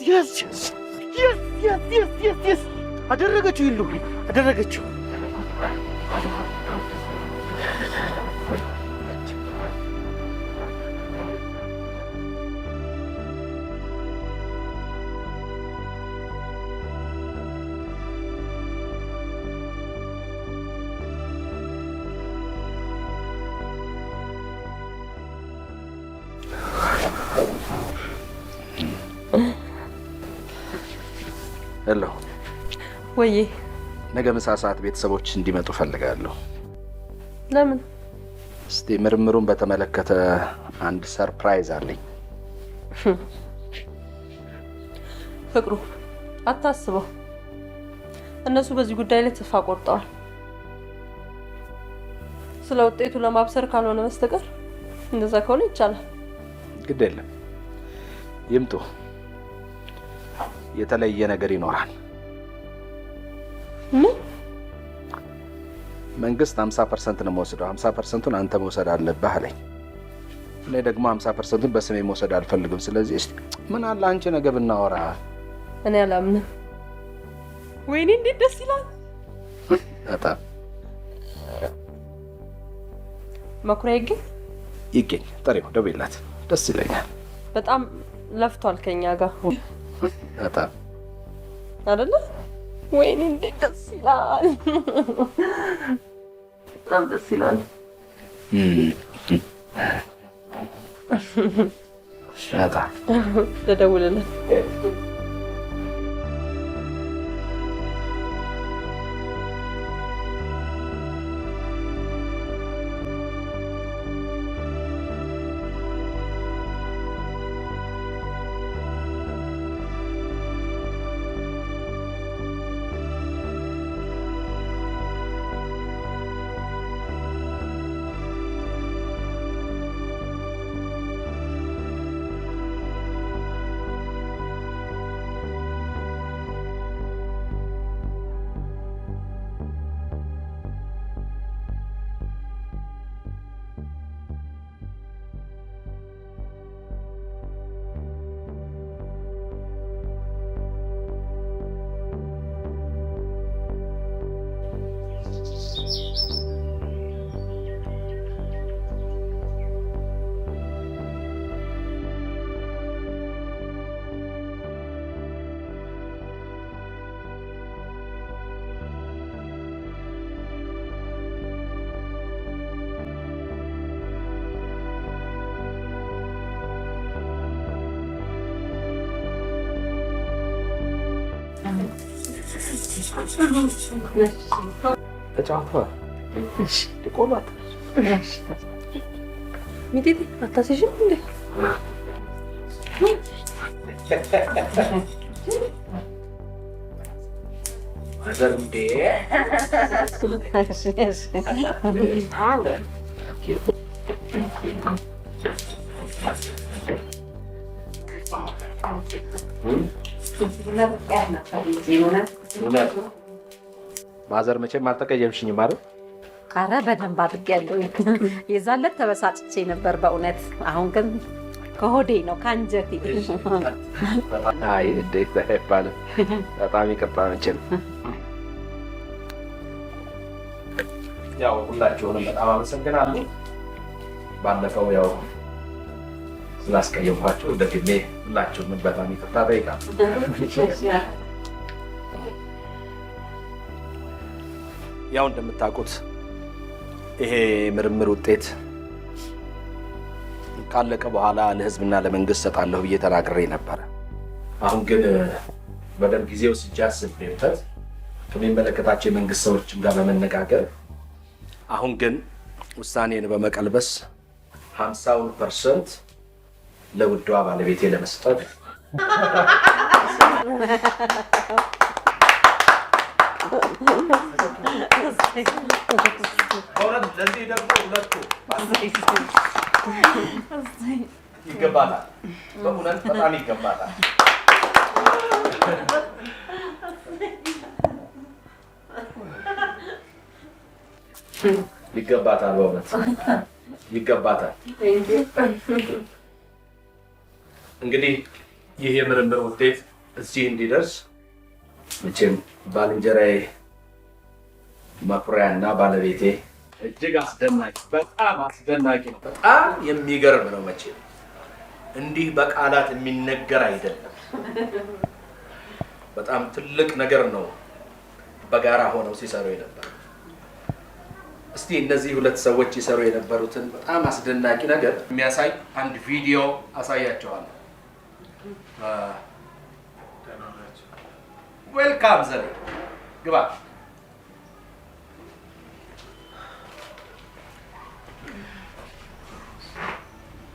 Yes. አደረገችው ይሉ አደረገችው። ሄሎ ወይ ነገ ምሳ ሰዓት ቤተሰቦች እንዲመጡ ፈልጋለሁ። ለምን? እስቲ ምርምሩን በተመለከተ አንድ ሰርፕራይዝ አለኝ። ፍቅሩ አታስበው፣ እነሱ በዚህ ጉዳይ ላይ ተስፋ ቆርጠዋል። ስለ ውጤቱ ለማብሰር ካልሆነ በስተቀር እንደዛ ከሆነ ይቻላል። ግድ የለም ይምጡ፣ የተለየ ነገር ይኖራል። ምን? መንግስት 50% ነው መወሰደው፣ 50%ን አንተ መውሰድ አለብህ አለኝ። እኔ ደግሞ 50%ን በስሜ መውሰድ አልፈልግም። ስለዚህ እስቲ ምን አለ አንቺ ነገ ብናወራ። እኔ አላምንም። ወይኔ እንዴት ደስ ይላል። በጣም መኩሪያ ይገኝ ጥሪው ደውይላት፣ ደስ ይለኛል። በጣም ለፍቷል ከኛ ጋር በጣም አይደለ? ወይኔ እንዴት ደስ ይላል። በጣም ደስ ይላል። በጣም ተደውልልን። ተጫውቷ ቆሏት ሚጢጢ አታስይሽም እንዴ? ዘርምዴ ማዘር መቼም አልተቀየምሽኝም ማለት? ኧረ በደንብ አድርጌያለሁ። የዛን ዕለት ተበሳጭቼ ነበር በእውነት። አሁን ግን ከሆዴ ነው ከአንጀቴ። አይ እንዴት አይባልም። በጣም ይቅርታ መቼም ያው ሁላችሁንም በጣም አመሰግናለሁ። ባለፈው ያው ስላስቀየምኳችሁ ደግሜ ሁላችሁንም በጣም ይቅርታ ጠይቃለሁ። ያው እንደምታውቁት ይሄ ምርምር ውጤት ካለቀ በኋላ ለሕዝብና ለመንግስት ሰጣለሁ ብዬ ተናግሬ ነበረ። አሁን ግን በደንብ ጊዜው ሲጃስብበት ከሚመለከታቸው የመንግስት ሰዎችም ጋር በመነጋገር አሁን ግን ውሳኔን በመቀልበስ 50% ለውዷ ባለቤቴ ለመስጠት ለዚህ ደግሞ ሁለቱ ይገባታል። በእውነት በጣም ይገባታል። ይገባታል። በእውነት ይገባታል። እንግዲህ ይህ የምርምር ውጤት እዚህ እንዲደርስ መቼም ባልንጀራዬ መኩሪያና ባለቤቴ እጅግ አስደናቂ በጣም አስደናቂ ነው። በጣም የሚገርም ነው። መቼም እንዲህ በቃላት የሚነገር አይደለም። በጣም ትልቅ ነገር ነው በጋራ ሆነው ሲሰሩ የነበረ። እስቲ እነዚህ ሁለት ሰዎች ይሰሩ የነበሩትን በጣም አስደናቂ ነገር የሚያሳይ አንድ ቪዲዮ አሳያቸዋለሁ። ዌልካም ዘሬ ግባ።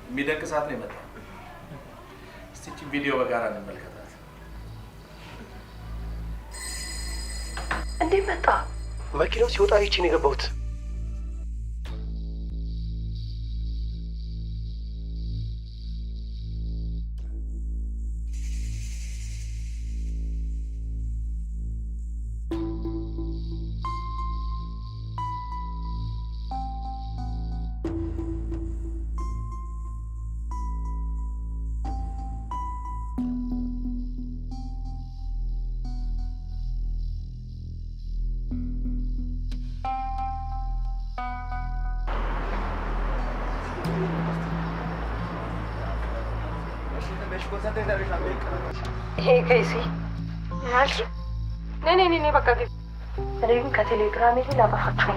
የሚደንቅ ሰዓት ነው የመጣው። እስቲ ይህችን ቪዲዮ በጋራ እንመልከታት። እንዴት መጣ? መኪናው ሲወጣ ይቺ ነው የገባሁት። Hey Casey. Malci? Ne baka git. Revin ka telegram ile la bakatım.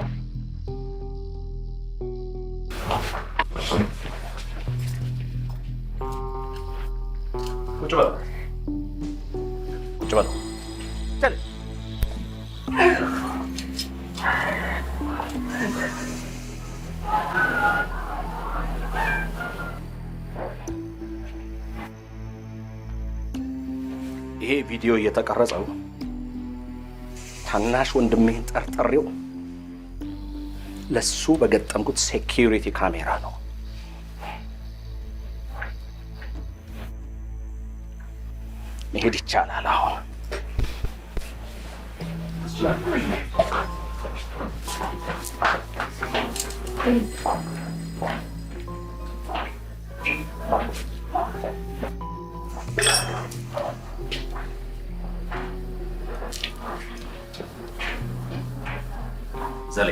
Uçma. Uçma. Gel. ይሄ ቪዲዮ እየተቀረጸው ታናሽ ወንድሜን ጠርጥሬው ለሱ በገጠምኩት ሴኩሪቲ ካሜራ ነው። መሄድ ይቻላል አሁን። ዘሌ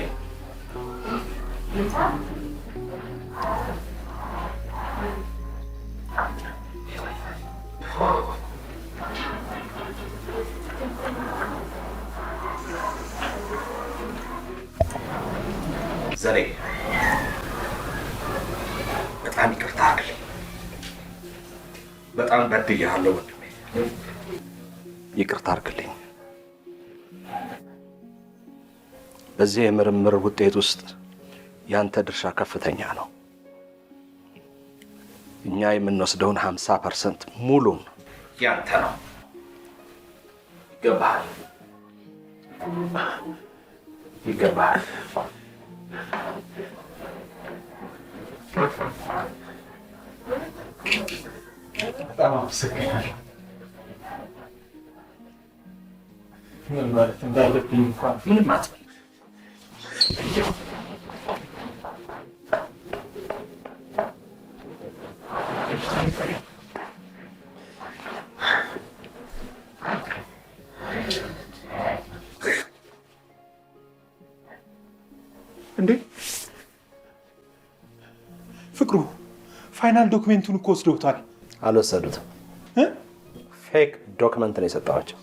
ዘሌ በጣም ይቅርታ አድርግልኝ። በጣም በድዬሃለሁ ወንድሜ፣ ይቅርታ አድርግልኝ። በዚህ የምርምር ውጤት ውስጥ ያንተ ድርሻ ከፍተኛ ነው። እኛ የምንወስደውን 50% ሙሉን ያንተ ነው። ይገባሃል፣ ይገባሃል። በጣም አመሰግናለሁ። ምን ማለት እንዳለብኝ እንኳን ምንም አትበል። እንዴ ፍቅሩ፣ ፋይናል ዶክሜንቱን እኮ ወስደውታል። አልወሰዱትም። ፌክ ዶክመንት ነው የሰጠዋቸው።